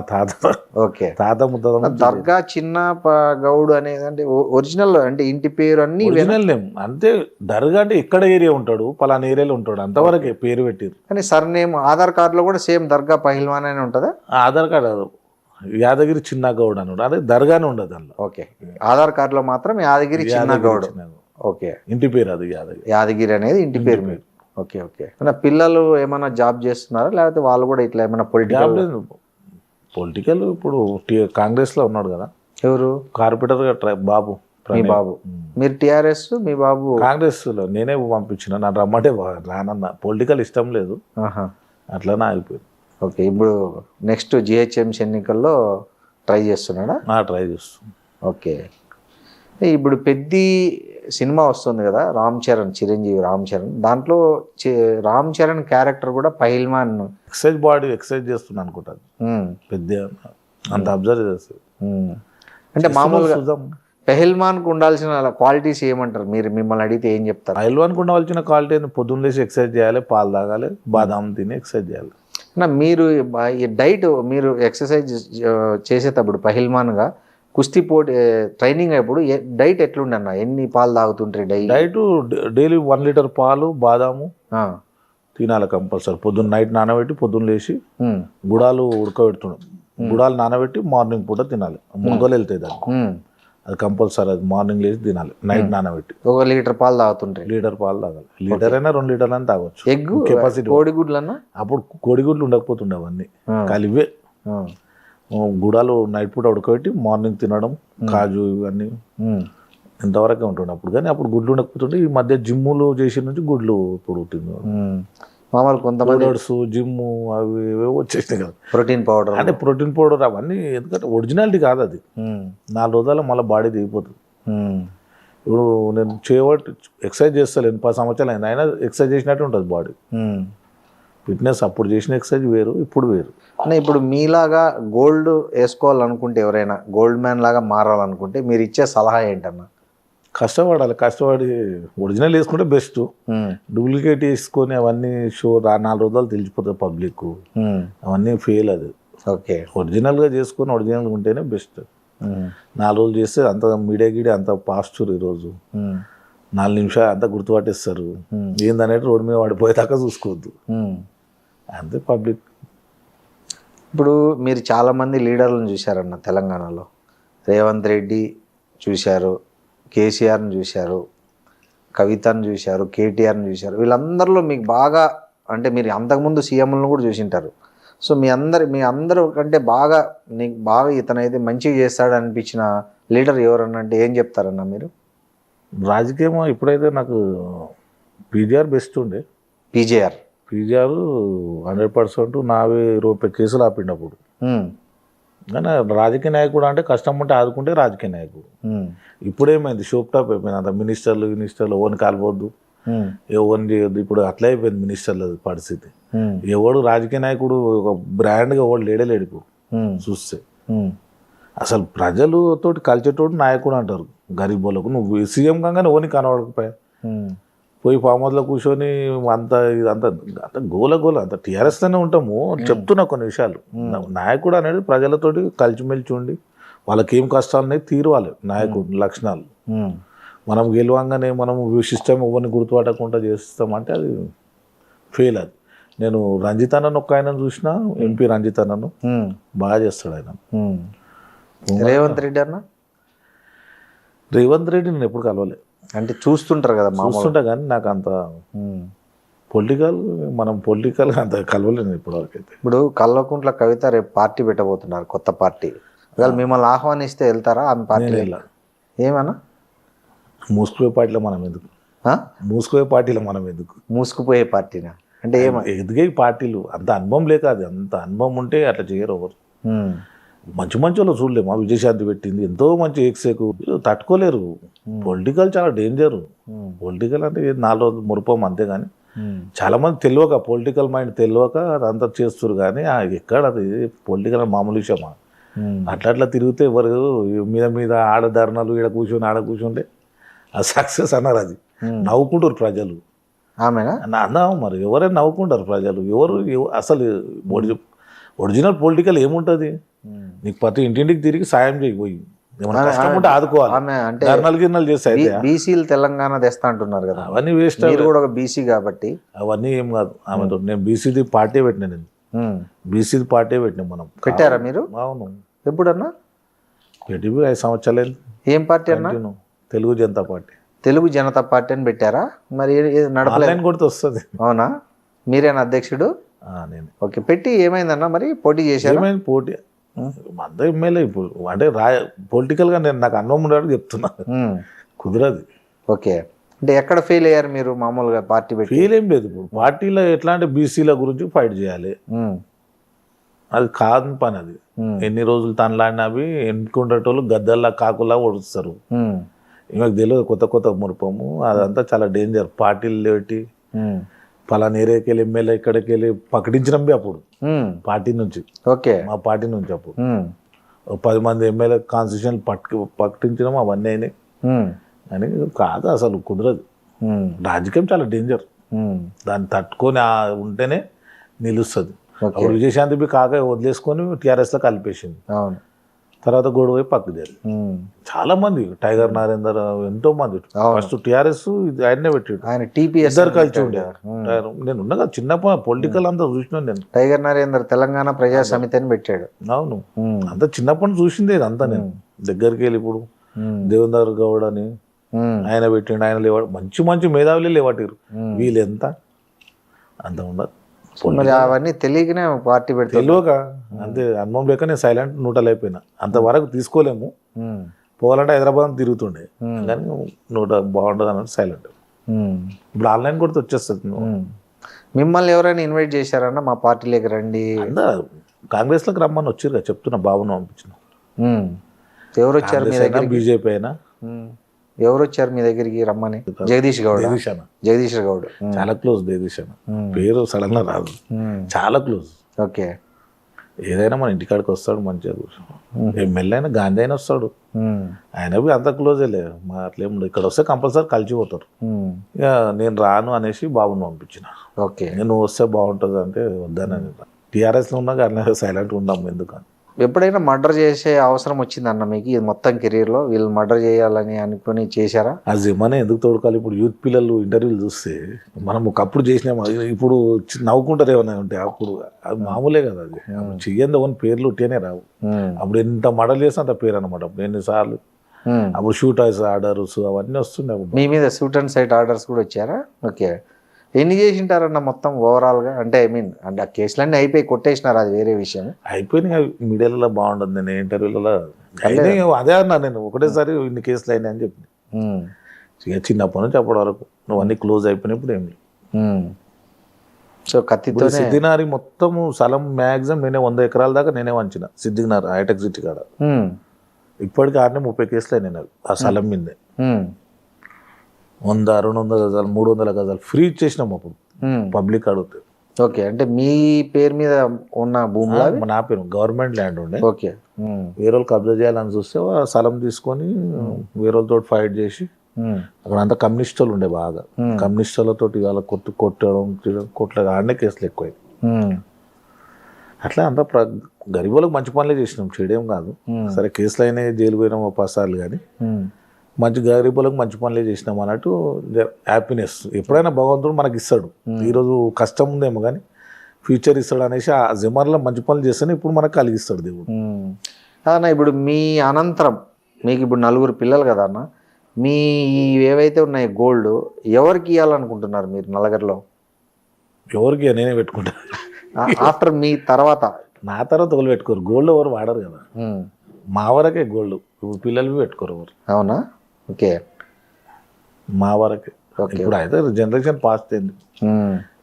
తాత. ఓకే, తాత ముత్తాత. దర్గా చిన్న గౌడ్ అనేది అంటే ఒరిజినల్ అంటే ఇంటి పేరు అన్ని ఒరిజినల్ నేమ్ అంతే. దర్గా అంటే ఎక్కడ ఏరియా ఉంటాడు, పలానా ఏరియాలో ఉంటాడు, అంతవరకే పేరు పెట్టారు. కానీ సర్ నేమ్ ఆధార్ కార్డులో కూడా సేమ్ దర్గా పహిల్వాన్ అని ఉంటుందా? ఆధార్ కార్డు యాదగిరి చిన్న గౌడ్ అన్నాడు, అదే దర్గానే ఉండదు అందులో. ఓకే, ఆధార్ కార్డులో మాత్రం యాదగిరి చిన్న గౌడ్. ఓకే, ఇంటి పేరు అది యాదగిరి అనేది ఇంటి పేరు. Okay okay. పిల్లలు ఏమైనా జాబ్ చేస్తున్నారా లేకపోతే వాళ్ళు కూడా ఇట్లా ఏమైనా పొలిటికల్ ఇప్పుడు కాంగ్రెస్లో ఉన్నాడు కదా. ఎవరు? కార్పొరేటర్గా బాబు. మీ బాబు. మీరు టీఆర్ఎస్, మీ బాబు కాంగ్రెస్లో. నేనే పంపించిన, నన్ను రమ్మంటే రానన్న. పొలిటికల్ ఇష్టం లేదు, అట్లానే ఆగిపోయింది. ఓకే, ఇప్పుడు నెక్స్ట్ జిహెచ్ఎంసీ ఎన్నికల్లో ట్రై చేస్తున్నాడా? ట్రై చేస్తున్నాను. ఓకే, ఇప్పుడు పెద్ద సినిమా వస్తుంది కదా రామ్ చరణ్, చిరంజీవి రామ్ చరణ్. దాంట్లో రామ్ చరణ్ క్యారెక్టర్ కూడా పహిల్మాన్ బాడీ ఎక్సర్సైజ్ చేస్తుంది అనుకుంటాను. పెద్ద అంత అబ్జర్వ్ చేస్తుంది. అంటే మామూలుగా పహిల్మాన్కు ఉండాల్సిన క్వాలిటీస్ ఏమంటారు మీరు? మిమ్మల్ని అడిగితే ఏం చెప్తారు? పహిల్వాన్కు ఉండాల్సిన క్వాలిటీ పొద్దున్న లేచి ఎక్సర్సైజ్ చేయాలి, పాలు తాగాలి, బాదాం తిని ఎక్సర్సైజ్ చేయాలి. మీరు ఈ డైట్ మీరు ఎక్సర్సైజ్ చేసేటప్పుడు పహిల్మాన్గా కుస్తీ పోటీ ట్రైనింగ్ అప్పుడు డైట్ ఎట్లుండే అన్న? ఎన్ని పాలు తాగుతుంటారు డైలీ? డైట్ డైలీ 1 లీటర్ పాలు, బాదాము తినాలి కంపల్సరీ. పొద్దున్న నైట్ నానబెట్టి పొద్దున్న లేచి గుడాలు ఉడకబెడుతున్నాం. గుడాలు నానబెట్టి మార్నింగ్ పూట తినాలి. మొగ్గలు వెళ్తాయి దాన్ని, అది కంపల్సరీ. అది మార్నింగ్ లేచి తినాలి, నైట్ నానబెట్టి. 1 లీటర్ పాలు తాగుతుంటాయి. లీటర్ పాలు తాగాలి. లీటర్ అయినా 2 లీటర్లు అని తాగొచ్చు. Egg capacity. కోడిగుడ్లు అన్న అప్పుడు కోడిగుడ్లు ఉండకపోతుండే అవన్నీ, కలివే. గుడాలు నైట్ పూట ఉడకబెట్టి మార్నింగ్ తినడం, కాజు ఇవన్నీ ఇంతవరకే ఉంటుండే అప్పుడు. కానీ అప్పుడు గుడ్లు ఉండకపోతుండే. ఈ మధ్య జిమ్ములు చేసిన నుంచి గుడ్లు ఇప్పుడు మామూలు కొంతమంది జిమ్ము అవి ఏవేవో వచ్చేసినాయి కదా, ప్రోటీన్ పౌడర్. అంటే ప్రోటీన్ పౌడర్ అవన్నీ ఎందుకంటే ఒరిజినాలిటీ కాదు అది. 4 రోజుల మళ్ళీ బాడీ దిగిపోతుంది. ఇప్పుడు నేను చేయబట్టి ఎక్సర్సైజ్ చేస్తాను 10 సంవత్సరాలు అయింది, అయినా ఎక్సర్సైజ్ చేసినట్టు ఉంటుంది బాడీ. ఫిట్నెస్ అప్పుడు చేసిన ఎక్సర్సైజ్ వేరు, ఇప్పుడు వేరు. అంటే ఇప్పుడు మీలాగా గోల్డ్ వేసుకోవాలనుకుంటే, ఎవరైనా గోల్డ్ మ్యాన్ లాగా మారాలనుకుంటే మీరు ఇచ్చే సలహా ఏంటన్నా? కష్టపడాలి. కష్టపడి ఒరిజినల్ వేసుకుంటే బెస్ట్. డూప్లికేట్ వేసుకొని అవన్నీ 4 రోజులు తెలిసిపోతుంది పబ్లిక్, అవన్నీ ఫెయిల్. అది ఓకే. ఒరిజినల్గా చేసుకొని ఒరిజినల్గా ఉంటేనే బెస్ట్. 4 రోజులు చేస్తే అంత మీడియా గిడి అంత పాస్చర్. ఈరోజు 4 నిమిషాలు అంతా గుర్తుపట్టేస్తారు. ఏందనేది రోడ్డు మీద పడిపోయేదాకా చూసుకోవద్దు, అంతే పబ్లిక్. ఇప్పుడు మీరు చాలామంది లీడర్లను చూశారన్న తెలంగాణలో. రేవంత్ రెడ్డి చూశారు, కేసీఆర్ని చూశారు, కవితను చూశారు, కేటీఆర్ని చూశారు. వీళ్ళందరిలో మీకు బాగా, అంటే మీరు అంతకుముందు సీఎంలను కూడా చూసింటారు. సో మీ అందరూ కంటే బాగా నీకు బాగా ఇతనైతే మంచిగా చేస్తాడు అనిపించిన లీడర్ ఎవరన్నా అంటే ఏం చెప్తారన్న మీరు? రాజకీయం ఇప్పుడైతే నాకు పీజీఆర్ బెస్ట్ ఉండే. పీజీఆర్ 100% 40 కేసులు ఆపిండు అప్పుడు. కానీ రాజకీయ నాయకుడు అంటే కష్టం ఉంటే ఆదుకుంటే రాజకీయ నాయకుడు. ఇప్పుడేమైంది, షోప్ టాప్ అయిపోయింది. అంత మినిస్టర్లు ఎవరిని కాల్వద్దు, ఎవరిని చేయొద్దు. ఇప్పుడు అట్లా అయిపోయింది మినిస్టర్ల పరిస్థితి. ఎవడు రాజకీయ నాయకుడు ఒక బ్రాండ్గా ఎవడు లేడలేడు ఇప్పుడు చూస్తే. అసలు ప్రజలతోటి కలిసేటోడు నాయకుడు అంటారు. గరీబోళ్ళకు నువ్వు సీఎం కాగానే ఓని కనబడకపోయా, పోయి ఫామ్ హౌస్లో కూర్చొని అంత గోల అంత టీఆర్ఎస్తోనే ఉంటాము. చెప్తున్నా కొన్ని విషయాలు. నాయకుడు అనేది ప్రజలతోటి కలిసిమెలిసి ఉండి వాళ్ళకి ఏం కష్టాలు ఉన్నాయి తీరవాలి. నాయకుడు లక్షణాలు. మనం గెలవంగానే మనం సిస్టమ్ ఎవరిని గుర్తుపట్టకుండా చేస్తామంటే అది ఫెయిల్. అది నేను రంజిత్ అన్నను ఒక్క ఆయన చూసిన, ఎంపీ రంజిత్ అన్నను బాగా చేస్తాడు ఆయన. రేవంత్ రెడ్డి అన్న? రేవంత్ రెడ్డి నేను ఎప్పుడు కలవలే. అంటే చూస్తుంటారు కదా, చూస్తుంటా, కానీ నాకు అంత పొలిటికల్ అంత కలవలేదు ఇప్పటివరకు అయితే. ఇప్పుడు కల్వకుంట్ల కవిత రేపు పార్టీ పెట్టబోతున్నారు, కొత్త పార్టీ. ఒకవేళ మిమ్మల్ని ఆహ్వానిస్తే వెళ్తారా ఆమె పార్టీ? ఏమన్నా మూసుకుపోయే పార్టీలో మనం ఎందుకు? మూసుకుపోయే పార్టీలో మనం ఎందుకు? మూసుకుపోయే పార్టీనా అంటే ఎదిగే పార్టీలు అంత అనుభవం లేక, అది అంత అనుభవం ఉంటే అట్లా చేయరు ఎవరు. మంచి వాళ్ళు చూడలేము. విజయశాంతి పెట్టింది ఎంతో మంచి ఎక్సేకు, తట్టుకోలేరు. పొలిటికల్ చాలా డేంజర్. పొలిటికల్ అంటే 4 రోజులు మురుపం అంతే. కానీ చాలా మంది తెలియక, పొలిటికల్ మైండ్ తెలియక అదంతా చేస్తారు. కానీ ఎక్కడ అది పొలిటికల్ మామూలు విషయమా? అట్లా తిరిగితే ఎవరు మీద ఆడధర్నాలు ఆడ కూర్చుంటే అది సక్సెస్ అన్నారు. అది నవ్వుకుంటారు ప్రజలు. ఆమెనా అన్నా మరి ఎవరైనా నవ్వుకుంటారు ప్రజలు. ఎవరు అసలు ఒరిజినల్ పొలిటికల్ ఏముంటుంది? నీకు ప్రతి ఇంటింటికి తిరిగి సాయం చేయబోయి ఏమన్నా కష్టం ఉంటే ఆదుకోవాలి. అంటే గిన్నెలు చేస్తాయి. బీసీలు తెలంగాణ తెస్తా అంటున్నారు కదా, అవన్నీ వేస్ట్. కూడా ఒక బీసీ కాబట్టి అవన్నీ ఏం కాదు. ఆమెతో నేను బీసీది పార్టీ పెట్టినా, నేను బీసీది పార్టీ పెట్టినా. మనం పెట్టారా మీరు? అవును. ఎప్పుడన్నా పెట్టి 5 సంవత్సరాలు. ఏం పార్టీ అన్నా? తెలుగు జనతా పార్టీ. తెలుగు జనతా పార్టీ అని పెట్టారా? మరి నడపలేదు కొడితే వస్తుంది. అవునా? మీరేనా అధ్యక్షుడు? నేను. ఓకే. పెట్టి ఏమైందన్నా మరి? పోటీ చేశారు? ఏమైంది పోటీ? అంత ఎమ్మెల్యే ఇప్పుడు అంటే పొలిటికల్గా నేను నాకు అనుభవం ఉండడానికి చెప్తున్నా, కుదరదు. ఓకే. అంటే ఎక్కడ ఫెయిల్ అయ్యారు మీరు మామూలుగా పార్టీ పెట్టి? ఫెయిల్ ఏం లేదు. ఇప్పుడు పార్టీలో ఎట్లా అంటే బీసీల గురించి ఫైట్ చేయాలి, అది కాదు పని. అది ఎన్ని రోజులు తనలాడినవి ఎన్నుకుంటేటోళ్ళు గద్దల్లా కాకులా ఓడుస్తారు. ఈమెకు తెలియదు కొత్త మురుపము. అదంతా చాలా డేంజర్. పార్టీలు లేటి పలానా ఏరియాకి వెళ్ళి ఎమ్మెల్యే ఇక్కడికి వెళ్ళి ప్రకటించడం అప్పుడు పార్టీ నుంచి. ఓకే. మా పార్టీ నుంచి అప్పుడు 10 మంది ఎమ్మెల్యే కాన్స్టిట్యూషన్ ప్రకటించడం అవన్నీ అయినాయి. అని కాదు, అసలు కుదరదు. రాజకీయం చాలా డేంజర్. దాన్ని తట్టుకొని ఉంటేనే నిలుస్తుంది. విజయశాంతి కాక వదిలేసుకొని టీఆర్ఎస్లో కలిపేసింది. అవును. తర్వాత గొడవ పక్కకు జరిగి చాలా మంది టైగర్ నరేందర్ ఎంతో మంది ఫస్ట్ టీఆర్ఎస్ ఆయన్నే పెట్టాడు, ఆయన టీపీఎస్ ఇద్దరు కలిసి ఉండే. నేను ఉన్నా కదా చిన్నప్పుడు పొలిటికల్ అంతా చూసినాను నేను. టైగర్ నరేందర్ తెలంగాణ ప్రజా సమితి అని పెట్టాడు. అవును, అంత చిన్నప్పటి చూసిందే అంతా నేను. దగ్గరికి వెళ్ళి ఇప్పుడు దేవేందర్ గౌడ్ అని ఆయన పెట్టిండు, ఆయన లేవాడు. మంచి మంచి మేధావులే లేవాటిరు, వీళ్ళు ఎంత అంత ఉండదు. మరి అవన్నీ తెలియకనే పార్టీ పెడతారు. తెలియక అంతే అనుభవం లేక నేను సైలెంట్ న్యూట్రల్ అయిపోయినా. అంతవరకు తీసుకోలేము, పోవాలంటే హైదరాబాద్ తిరుగుతుండే కానీ నూట బాగుంటుంది అన్నట్టు సైలెంట్. ఇప్పుడు ఆన్లైన్ కూడా వచ్చేస్తుంది. మిమ్మల్ని ఎవరైనా ఇన్వైట్ చేశారన్న మా పార్టీలోకి రండి? కాంగ్రెస్లోకి రమ్మని వచ్చారు కదా, చెప్తున్నా బాబును పంపించిన. ఎవరు వచ్చారు మీ దగ్గర? బీజేపీ అయినా ఎవరు వచ్చారు మీ దగ్గరికి రమ్మని? జగదీష్ గౌడ్. జగదీష్ గౌడ్ చాలా క్లోజ్. జగదీష్ అన్న పేరు సడన్ గా రాదు, చాలా క్లోజ్. ఓకే, ఏదైనా మన ఇంటికాడికి వస్తాడు మంచిగా ఎమ్మెల్యే అయినా గాంధీ అయినా వస్తాడు, ఆయన అంత క్లోజే లేదు మా అట్లేం. ఇక్కడ వస్తే కంపల్సరీ కలిసిపోతారు. ఇక నేను రాను అనేసి బాబుని పంపించిన. ఓకే, నేను వస్తే బాగుంటుంది అంటే వద్దానని. టీఆర్ఎస్లో ఉన్నా కానీ సైలెంట్గా ఉన్నాము ఎందుకని. ఎప్పుడైనా మర్డర్ చేసే అవసరం వచ్చిందన్న మీకు ఇది మొత్తం కెరీర్లో? వీళ్ళు మర్డర్ చేయాలని అనుకుని చేశారా? అది మనం ఎందుకు తోడుకోవాలి? ఇప్పుడు యూత్ పిల్లలు ఇంటర్వ్యూలు చూస్తే మనం ఒకప్పుడు చేసినాము, ఇప్పుడు నవ్వుకుంటారు ఏమైనా ఉంటే. అప్పుడు అది మామూలే కదా, అది చెయ్యంది కొన్ని పేర్లు ఉట్టినే రావు. అప్పుడు ఎంత మర్డర్ చేసినా అంత పేరు అనమాట. అప్పుడు ఎన్నిసార్లు అప్పుడు షూట్ ఆర్డర్స్ అవన్నీ వస్తుండే. మీ మీద షూట్ అండ్ సైట్ ఆర్డర్స్ కూడా వచ్చారా? ఓకే, ఎన్ని చేసింటారన్న మొత్తం ఓవరాల్గా? అంటే ఐ మీన్ అంటే ఆ కేసులన్నీ అయిపోయి కొట్టేసినారు, అది వేరే విషయం. అయిపోయినాయి మీడియాలలో బాగుండదు. నేను ఇంటర్వ్యూలలో అదే అన్నా, నేను ఒకటేసారి ఇన్ని కేసులు అయినాయి అని చెప్పి. ఇక చిన్నప్పటి నుంచి అప్పటి వరకు నువ్వు అన్ని క్లోజ్ అయిపోయినప్పుడు ఏమి. సో కత్తితో సిద్దినారి మొత్తం స్థలం మ్యాక్సిమం నేనే 100 ఎకరాల దాకా నేనే వంచిన. సిద్దినార్ హైటెక్ సిటీ కాడ ఇప్పటికి 30 కేసులు అయినాయి ఆ స్థలం మీదే. 100, 200 గజాలు, 300 గజాలు ఫ్రీ ఇచ్చేసినాం అప్పుడు పబ్లిక్ అడిగితే. ఓకే, అంటే మీ పేరు మీద ఉన్న భూమి? నా పేరు గవర్నమెంట్ ల్యాండ్ ఉండే. ఓకే, వేరే వాళ్ళు కబ్జా చేయాలని చూస్తే ఆ స్థలం తీసుకొని వేరే వాళ్ళతో ఫైట్ చేసి, అక్కడ అంతా కమ్యూనిస్ట్ వాళ్ళు ఉండే బాగా. కమ్యూనిస్ట్ వాళ్ళతో ఇవాళ కొట్టడం ఆడనే కేసులు ఎక్కువ. అట్లా అంతా గరీబ్ వాళ్ళకి మంచి పనులే చేసినాం, చేయడం కాదు. సరే కేసులు అయినాయి, జైలు పోయినాం 10 సార్లు, కానీ మంచి గరీబులకు మంచి పనులే చేసినాం అన్నట్టు హ్యాపీనెస్. ఎప్పుడైనా భగవంతుడు మనకి ఇస్తాడు. ఈరోజు కష్టం ఉందేమో కానీ ఫ్యూచర్ ఇస్తాడు అనేసి ఆ జిమర్లో మంచి పనులు చేస్తేనే ఇప్పుడు మనకు కలిగిస్తాడు దేవుడు. అన్న ఇప్పుడు మీ అనంతరం మీకు ఇప్పుడు 4 పిల్లలు కదా అన్న, మీ ఏవైతే ఉన్నాయి గోల్డ్ ఎవరికి ఇవ్వాలనుకుంటున్నారు మీరు నలుగురిలో? ఎవరికి నేనే పెట్టుకుంటా. ఆఫ్టర్ మీ తర్వాత? నా తర్వాత ఎవరు పెట్టుకోరు, గోల్డ్ ఎవరు వాడరు కదా. మా వరకే గోల్డ్, ఇప్పుడు పిల్లలు పెట్టుకోరు ఎవరు. అవునా? ఓకే, మా వరకే. ఇప్పుడు అయితే జనరేషన్ పాస్ట్ అయింది.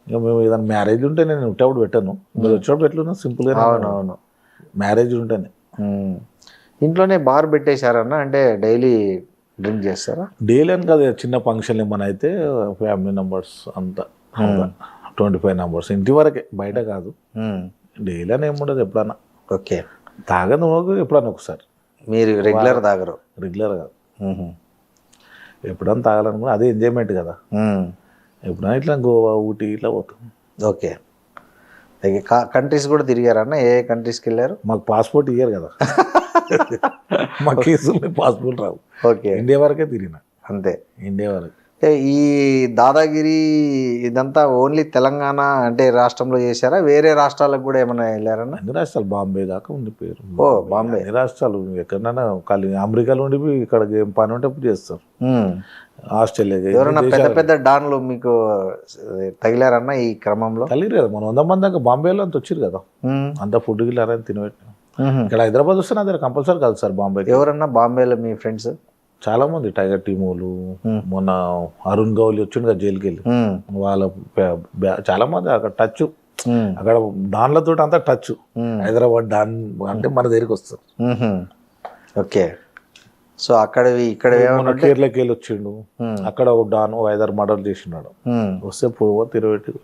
ఇక మేము ఏదైనా మ్యారేజ్ ఉంటే నేను ఉట్టేప్పుడు పెట్టాను, మీరు వచ్చినప్పుడు ఎట్లున్నా సింపుల్గా. అవునవును, మ్యారేజ్ ఉంటేనే. ఇంట్లోనే బార్ పెట్టేశారన్న, అంటే డైలీ డ్రింక్ చేస్తారా? డైలీ అని కాదు, చిన్న ఫంక్షన్ ఏమైనా అయితే ఫ్యామిలీ మెంబర్స్ అంతా 25 నంబర్స్ ఇంటి వరకే, బయట కాదు. డైలీ అని ఏముండదు, ఎప్పుడన్నా. ఓకే, తాగదు ఎప్పుడన్నా ఒకసారి. మీరు రెగ్యులర్ తాగరు? రెగ్యులర్ కాదు, ఎప్పుడన్నా తాగాలనుకున్నా అదే ఎంజాయ్మెంట్ కదా. ఎప్పుడైనా ఇట్లా గోవా, ఊటీ ఇట్లా పోతాం. ఓకే, కంట్రీస్ కూడా తిరిగారన్న? ఏ కంట్రీస్కి వెళ్ళారు? మాకు పాస్పోర్ట్ ఇయ్యారు కదా, మా కేసులు పాస్పోర్ట్ రావు. ఓకే, ఇండియా వరకే తిరిగిన, అంతే. ఇండియా వరకు. ఈ దాదాగిరి ఇదంతా ఓన్లీ తెలంగాణ అంటే రాష్ట్రంలో చేశారా? వేరే రాష్ట్రాలకు కూడా ఏమైనా వెళ్ళారన్నా? అన్ని రాష్ట్రాలు, బాంబే దాకా ఉంది పేరు. ఓ బాంబే. అన్ని రాష్ట్రాలు, ఎక్కడైనా అమెరికాలో ఉండి ఇక్కడ ఏం పని ఉంటే చేస్తారు. ఆస్ట్రేలియా. ఎవరైనా పెద్ద పెద్ద డాన్లు మీకు తగిలారన్నా ఈ క్రమంలో? తగిలి కదా, మన 100 మంది దాకా బాంబేలో అంత వచ్చారు కదా, అంత ఫుడ్ గిల్లారని తినబెట్టిన. ఇక్కడ హైదరాబాద్ వస్తే నా దగ్గర కంపల్సరీ కలుస్తారు బాంబే. ఎవరన్నా బాంబేలో మీ ఫ్రెండ్స్? చాలా మంది, టైగర్ టీములు, మొన్న అరుణ్ గౌలి వచ్చిండు కదా జైలుకి వెళ్ళి, వాళ్ళ చాలా మంది అక్కడ టచ్, అక్కడ డాన్లతో అంతా టచ్. హైదరాబాద్ డాన్ అంటే మన దగ్గరికి వస్తారు. ఓకే, సో అక్కడ ఇక్కడ కేరళకి వెళ్ళి వచ్చిండు, అక్కడ ఒక డాన్ 5-6 మర్డర్ చేసినాడు. వస్తే పొడవ తిరగబెట్టి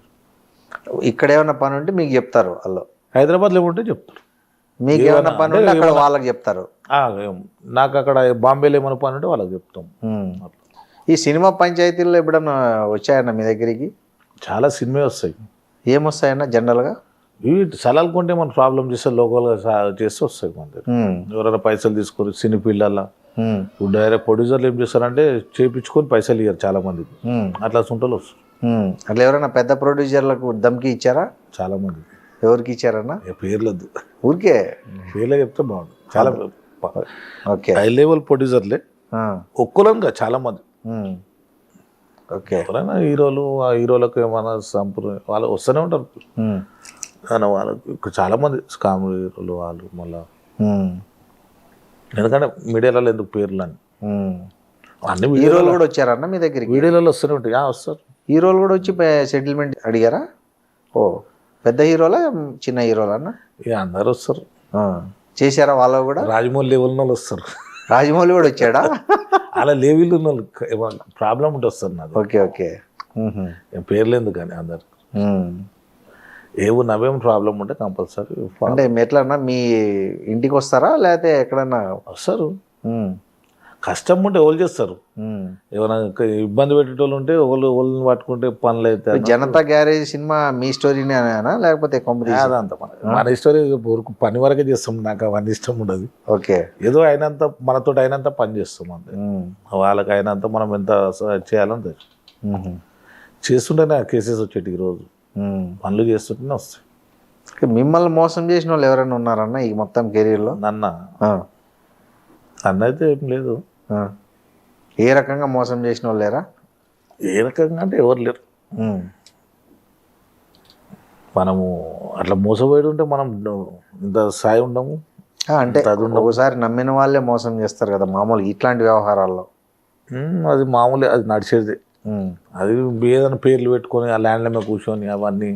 ఇక్కడ ఏమైనా పని ఉంటే మీకు చెప్తారు వాళ్ళు? హైదరాబాద్లో ఏముంటే చెప్తారు. మీకు ఏమైనా పని ఉంటే అక్కడ వాళ్ళకి చెప్తారు? నాకు అక్కడ బాంబేలో ఏమైనా పని ఉంటే వాళ్ళకి చెప్తాం. ఈ సినిమా పంచాయతీల్లో ఎప్పుడన్నా వచ్చాయన్న మీ దగ్గరికి? చాలా సినిమా వస్తాయి. ఏమొస్తాయన్న జనరల్గా? ఇవి సలాలు కొంటే మన ప్రాబ్లం చేస్తే లోకల్గా చేస్తే వస్తాయి కొంత ఎవరైనా పైసలు తీసుకొని సినీ పిల్లల ఇప్పుడు డైరెక్ట్ ప్రొడ్యూసర్లు ఏం చేస్తారంటే చేయించుకొని పైసలు ఇయ్యారు చాలా మందికి, అట్లా సుంటలు వస్తారు. అట్లా ఎవరైనా పెద్ద ప్రొడ్యూసర్లకు దమ్కి ఇచ్చారా? చాలా మంది. ఎవరికి ఇచ్చారన్నా? పేర్లొద్దు, ఊరికే పేర్లే చెప్తే బాగుంది. చాలా ఓకే హై లెవెల్ ప్రొడ్యూసర్లే ఒక్కలంగా చాలా మంది. ఓకే, ఎవరైనా హీరోలు ఆ హీరోలకు ఏమైనా సంప్రదాయం వాళ్ళు వస్తూనే ఉంటారు కానీ వాళ్ళకి చాలా మంది కామెడీ హీరోలు వాళ్ళు మళ్ళా, ఎందుకంటే మీడియాలలో ఎందుకు పేర్లు అని అన్ని హీరోలు కూడా వచ్చారన్న మీ దగ్గరికి? వీడియోలలో వస్తూనే ఉంటాయి. వస్తారు హీరోలు కూడా వచ్చి సెటిల్మెంట్ అడిగారా? ఓ పెద్ద హీరోలా చిన్న హీరోలా అన్న? ఇక అందరు వస్తారు. చేశారా వాళ్ళు కూడా? రాజమౌళి లెవెల్ వాళ్ళు వస్తారు. రాజమౌళి కూడా వచ్చాడా? అలా లెవెల్ ఉన్న వాళ్ళు ప్రాబ్లం ఉంటే వస్తారు నాకు. ఓకే ఓకే, పేర్లు ఎందుకు కానీ అందరు నవ్వేం ప్రాబ్లం ఉంటే కంపల్సరీ అంటే ఎట్లన్నా మీ ఇంటికి వస్తారా లేకపోతే ఎక్కడన్నా వస్తారు. కష్టం ఉంటే ఎవరు చేస్తారు, ఏమైనా ఇబ్బంది పెట్టేటోళ్ళు ఉంటే వాళ్ళని పట్టుకుంటే పనులు అయితే. జనతా గ్యారేజ్ సినిమా మీ స్టోరీనే అనా లేకపోతే అదంతా మన స్టోరీ పని వరకే చేస్తాం, నాకు అవన్నీ ఇష్టం ఉండదు. ఓకే, ఏదో అయినంత మనతో అయినంత పని చేస్తాం అంతే, వాళ్ళకి అయినంత మనం ఎంత చేయాలంతే చేస్తుంటేనే కేసెస్ వచ్చేటి రోజు పనులు చేస్తుంటేనే వస్తాయి. మిమ్మల్ని మోసం చేసిన వాళ్ళు ఎవరైనా ఉన్నారన్న ఈ మొత్తం కెరీర్లో? నన్ను అయితే ఏం లేదు. ఏ రకంగా మోసం చేసిన వాళ్ళు లేరా? ఏ రకంగా అంటే ఎవరు లేరు. మనము అట్లా మోసపోయి ఉంటే మనం ఇంత స్థాయి ఉండము. అంటే ఒకసారి నమ్మిన వాళ్ళే మోసం చేస్తారు కదా మామూలు ఇట్లాంటి వ్యవహారాల్లో. అది మామూలే, అది నడిచేది. అది ఏదైనా పేర్లు పెట్టుకొని ఆ ల్యాండ్ల మీద కూర్చొని అవన్నీ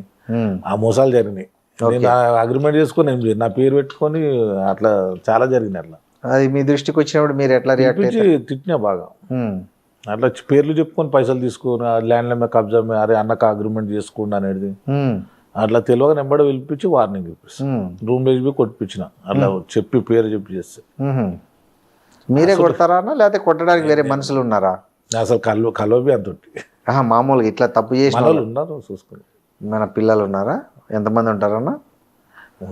ఆ మోసాలు జరిగినాయి. నేను అగ్రిమెంట్ చేసుకొని ఏం చేయను, నా పేరు పెట్టుకొని అట్లా చాలా జరిగినాయి. అట్లా అది మీ దృష్టికి వచ్చినప్పుడు మీరు ఎట్లా రియాక్ట్ అయ్యి? తిట్టినా బాగా. అట్లా పేర్లు చెప్పుకొని పైసలు తీసుకొని ఆ ల్యాండ్ల మీద కబ్జా మీద అరే అన్నకు అగ్రిమెంట్ చేసుకోండి అనేది అట్లా తెలియక నెంబడి పిలిపించి వార్నింగ్ ఇప్పిస్తాను, రూమ్ వేసి కొట్టిపించిన అట్లా చెప్పి పేరు చెప్పి చేస్తే. మీరే కొడతారా అన్న లేకపోతే కొట్టడానికి వేరే మనుషులు ఉన్నారా? అసలు కలవబి అంత మామూలుగా ఇట్లా తప్పు చేసిన వాళ్ళు ఉన్నారు చూసుకొని. మన పిల్లలు ఉన్నారా? ఎంతమంది ఉంటారన్న?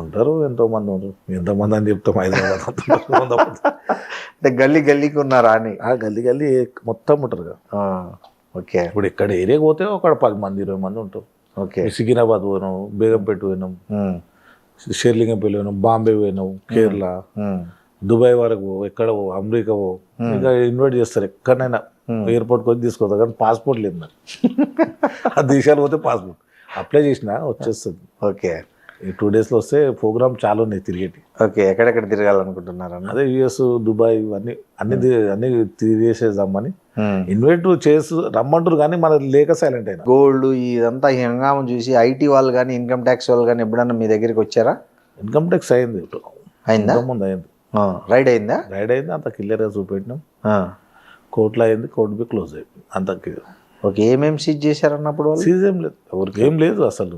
ఉంటారు, ఎంతోమంది ఉంటారు. ఎంతమంది అని చెప్తాం, హైదరాబాద్ అంటే గల్లీ గల్లీకి ఉన్నారా అని? గల్లీ గల్లీ మొత్తం ఉంటారు కదా. ఓకే, ఇప్పుడు ఇక్కడ ఏరియాకి పోతే ఒక 10 మంది 20 మంది ఉంటారు. ఓకే, సికింద్రాబాద్ పోయినాం, బేగంపేట పోయినాం, షేర్లింగంపల్లి పోయినాం, బాంబే పోయినాం, కేరళ, దుబాయ్ వరకు ఎక్కడ అమెరికా ఇంకా ఇన్వైట్ చేస్తారు ఎక్కడైనా. ఎయిర్పోర్ట్కి వచ్చి తీసుకోవద్దు కానీ పాస్పోర్ట్ లేదు నాకు. ఆ దేశాలు పోతే పాస్పోర్ట్ అప్లై చేసినా వచ్చేస్తుంది. ఓకే, ఈ 2 daysలో వస్తే ప్రోగ్రామ్ చాలా ఉన్నాయి తిరిగేటి. ఓకే, ఎక్కడెక్కడ తిరగాలనుకుంటున్నారు? అదే యుఎస్, దుబాయ్ ఇవన్నీ అన్ని తిరిగేసేద్దామని ఇన్వైట్ చేసి రమ్మంటారు కానీ మన లేక సైలెంట్ అయినా. గోల్డ్ ఇదంతా హంగామం చూసి ఐటీ వాళ్ళు కానీ ఇన్కమ్ ట్యాక్స్ వాళ్ళు కానీ ఎప్పుడన్నా మీ దగ్గరికి వచ్చారా? ఇన్కమ్ ట్యాక్స్ అయింది, అయిందా? ముందు అయింది, రైడ్ అయిందా? రైడ్ అయింది, అంత క్లియర్గా చూపెట్టినాం. కోర్టులో అయింది, కోర్టు బి క్లోజ్ అయిపోయింది అంత. ఓకే, ఏమేమి సీజ్ చేశారన్నప్పుడు? సీజ్ ఏం లేదు, ఎవరికి ఏం లేదు అసలు.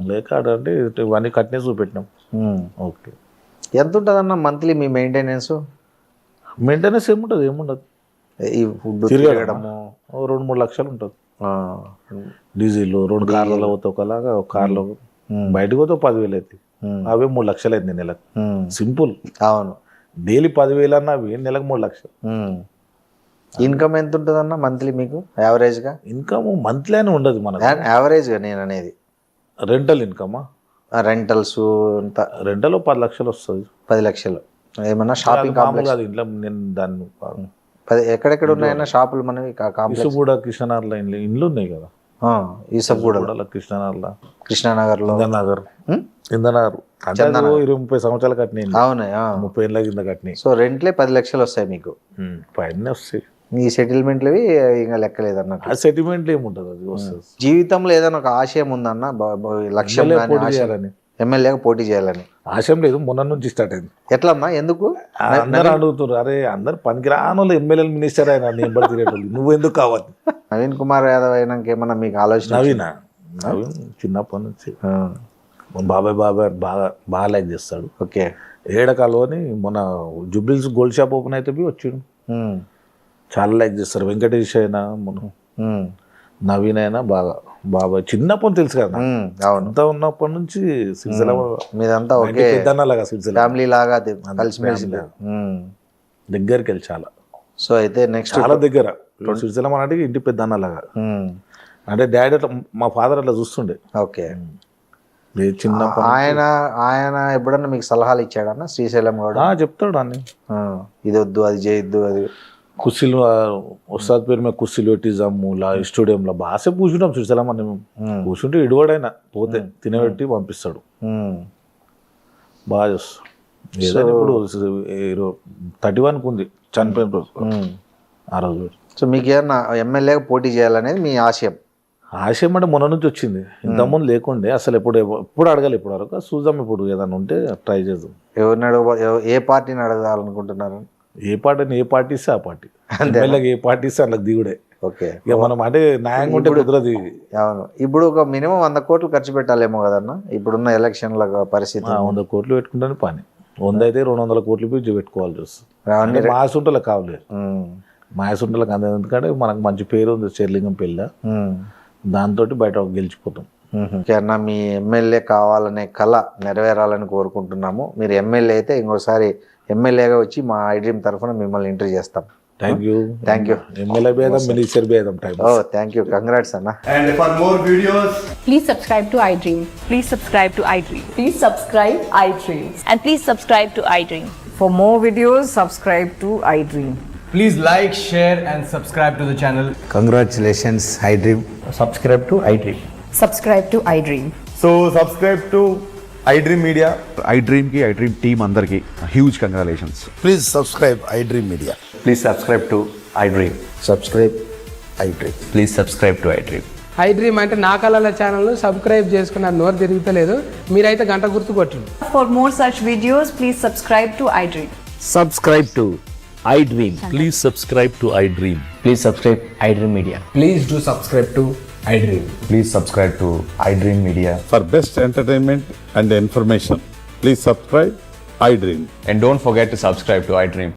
లేక అంటే ఇవన్నీ కట్నే చూపెట్టినాం. ఓకే, ఎంత ఉంటుంది అన్న మంత్లీ మీ మెయింటెనెన్స్? మెయింటెనెన్స్ ఏముంటుంది, ఏముండదు. ఈ ఫుడ్ తిరగడము 2-3 లక్షలు ఉంటుంది. డీజిల్ 2 కార్లలో పోతే ఒకలాగా, ఒక కార్లో బయటకు పోతే 10,000 అవుతాయి. అవే 3 లక్షలు అయింది నెలకు. సింపుల్. అవును, డైలీ 10,000 అన్న అవి నెలకు 3 లక్షలు. ఇన్కమ్ ఎంత ఉంటుంది అన్న మంత్లీ మీకు యావరేజ్గా? ఇన్కమ్ మంత్లీ అని ఉండదు మనకు, యావరేజ్గా నేను అనేది. రెంటల్ ఇన్కమా? రెంటల్స్ రెంటల్ 10 లక్షలు వస్తుంది. 10 లక్షలు. ఏమన్నా షాపింగ్ కాంప్లెక్స్? కాదు, ఇంట్లో నేను దాన్ని ఎక్కడెక్కడ ఉన్నాయన్నా షాపులు మనవి? ఇసుగూడ, కృష్ణనగర్ ఇండ్లు ఉన్నాయి కదా. ఈసగూడ, కృష్ణానగర్లో, ఇందనగర్ అంటే 20-30 సంవత్సరాలు కట్టినాయి. అవునా? 30 ఏళ్ళ కింద కట్టినాయి. సో రెంట్లే 10 లక్షలు వస్తాయి మీకు? పైన వస్తాయి. మీ సెటిల్మెంట్లవి ఇంకా లెక్కలేదు అన్నట్టు? ఆ సెటిల్మెంట్ ఏముంటుంది, అది వస్తుంది. జీవితంలో ఏదైనా ఒక ఆశయం ఉందన్న, లక్ష్యం చేయాలని, ఎమ్మెల్యేగా పోటీ చేయాలని ఆశయం లేదు, మొన్న నుంచి స్టార్ట్ అయింది. ఎట్లన్నా? ఎందుకు అందరూ అడుగుతున్నారు, అరే అందరు పనికిరాను ఎమ్మెల్యేలు మినిస్టర్ అయినా నేను బడి తిరేటోళ్ళు, నువ్వు ఎందుకు కావాలి? నవీన్ కుమార్ యాదవ్ అయినాక ఏమన్నా మీకు ఆలోచన? నవీన్ చిన్నప్పటి నుంచి బాబాయ్ బాగా లైక్ చేస్తాడు. ఓకే, ఏడకాలోని మన జుబ్లీస్ గోల్డ్ షాప్ ఓపెన్ అయితే వచ్చిండు, చాలా లైక్ చేస్తారు. వెంకటేష్ అయినా మన నవీన్ అయినా బాగా బాబాయ్ చిన్నప్పటి తెలుసు కదా నాకు. అవును, అంతా ఉన్నప్పటి నుంచి సిరిసిల్ల మీదంతా ఒకే పెద్దన్నలాగా సిరిసిల్ల ఫ్యామిలీ లాగా కలిసిమెలిసి. దగ్గరికి వెళ్ళి చాలా సో అయితే నెక్స్ట్ చాలా దగ్గర సిరిసిల్ల అంటే ఇంటి పెద్దన్నలాగా. అంటే డాడీ అట్లా మా ఫాదర్ అట్లా చూస్తుండే. ఓకే, చిన్న ఆయన ఆయన ఎప్పుడన్నా మీకు సలహాలు ఇచ్చాడన్న శ్రీశైలం కూడా? చెప్తాడు అన్ని, ఇది వద్దు అది చేయొద్దు అది. కుర్చీలు ఉస్తాద్ పేరు మీద కుర్చీలు పెట్టి జమ్ములా స్టూడియంలో బాగా కూర్చుంటాం సిరిసిల్ల అని. కూర్చుంటే ఇడువాడైనా పోతే తినబెట్టి పంపిస్తాడు. బాగా చేస్తాడు. ఏదైనా ఇప్పుడు 31 ఉంది చనిపోయిన రోజు ఆ రోజు. సో మీకు ఏమన్నా ఎమ్మెల్యేగా పోటీ చేయాలనేది మీ ఆశయం? ఆశయం అంటే మొన్న నుంచి వచ్చింది, ఇంతకుముందు లేకుండే అసలు. ఎప్పుడు అడగాలి ఇప్పుడు వరకు. చూద్దాం ఇప్పుడు ఏదైనా ఉంటే ట్రై చేద్దాం. ఎవరిని ఏ పార్టీని అడగాలనుకుంటున్నారు? ఏ పార్టీ ఇస్తే ఆ పార్టీ, ఎమ్మెల్యేకి ఏ పార్టీ ఇస్తే అందులోకి దిగుడే. ఓకే, ఇక మనం అంటే న్యాయంగా ఉంటే కుదరదు. అవును, ఇప్పుడు ఒక మినిమం 100 కోట్లు ఖర్చు పెట్టాలేమో కదన్న ఇప్పుడున్న ఎలక్షన్ల పరిస్థితి. 100 కోట్లు పెట్టుకుంటే పని 100 అయితే 200 కోట్లు పెట్టుకోవాలి చూస్తుంది. మాసుంటలకు కావలేదు, మాసుంటలకు అంత. ఎందుకంటే మనకు మంచి పేరు ఉంది చెర్లింగం పెళ్ళ, దాంతో బయట గెలిచిపోతాం. అన్న మీ ఎమ్మెల్యే కావాలనే కళ నెరవేరాలని కోరుకుంటున్నాము. మీరు ఎమ్మెల్యే అయితే ఇంకోసారి ఎమ్మెల్యేగా వచ్చి మా ఐడ్రీమ్ తరఫున మిమ్మల్ని ఇంటర్వ్యూ చేస్తాం. Thank you. ఎమ్మెల్యే భేదం మినిస్టర్ భేదం టైం. థ్యాంక్ యూ, కంగ్రాట్స్ అన్న. And for more videos, Please subscribe to iDream. Please subscribe to iDream. Please subscribe iDream. And please subscribe to iDream. For more videos, subscribe to iDream. please like, share and subscribe to the channel. Congratulations, iDream. Subscribe to iDream. Subscribe to iDream. So subscribe to iDream Media. iDream ki iDream team andarki huge congratulations. Please subscribe iDream Media. Please subscribe to iDream. Subscribe iDream. Please subscribe to iDream. iDream అంటే నా కళల ఛానల్ను subscribe చేసుకున్న నోరు తిరుగుతలేదు, మీరైతే గంట గుర్తు కొట్టండి. For more such videos, please subscribe to iDream. Subscribe to iDream. Please subscribe to iDream. Please subscribe iDream Media. Please do subscribe to iDream. Please subscribe to iDream Media. For best entertainment and information, please subscribe iDream. And don't forget to subscribe to iDream.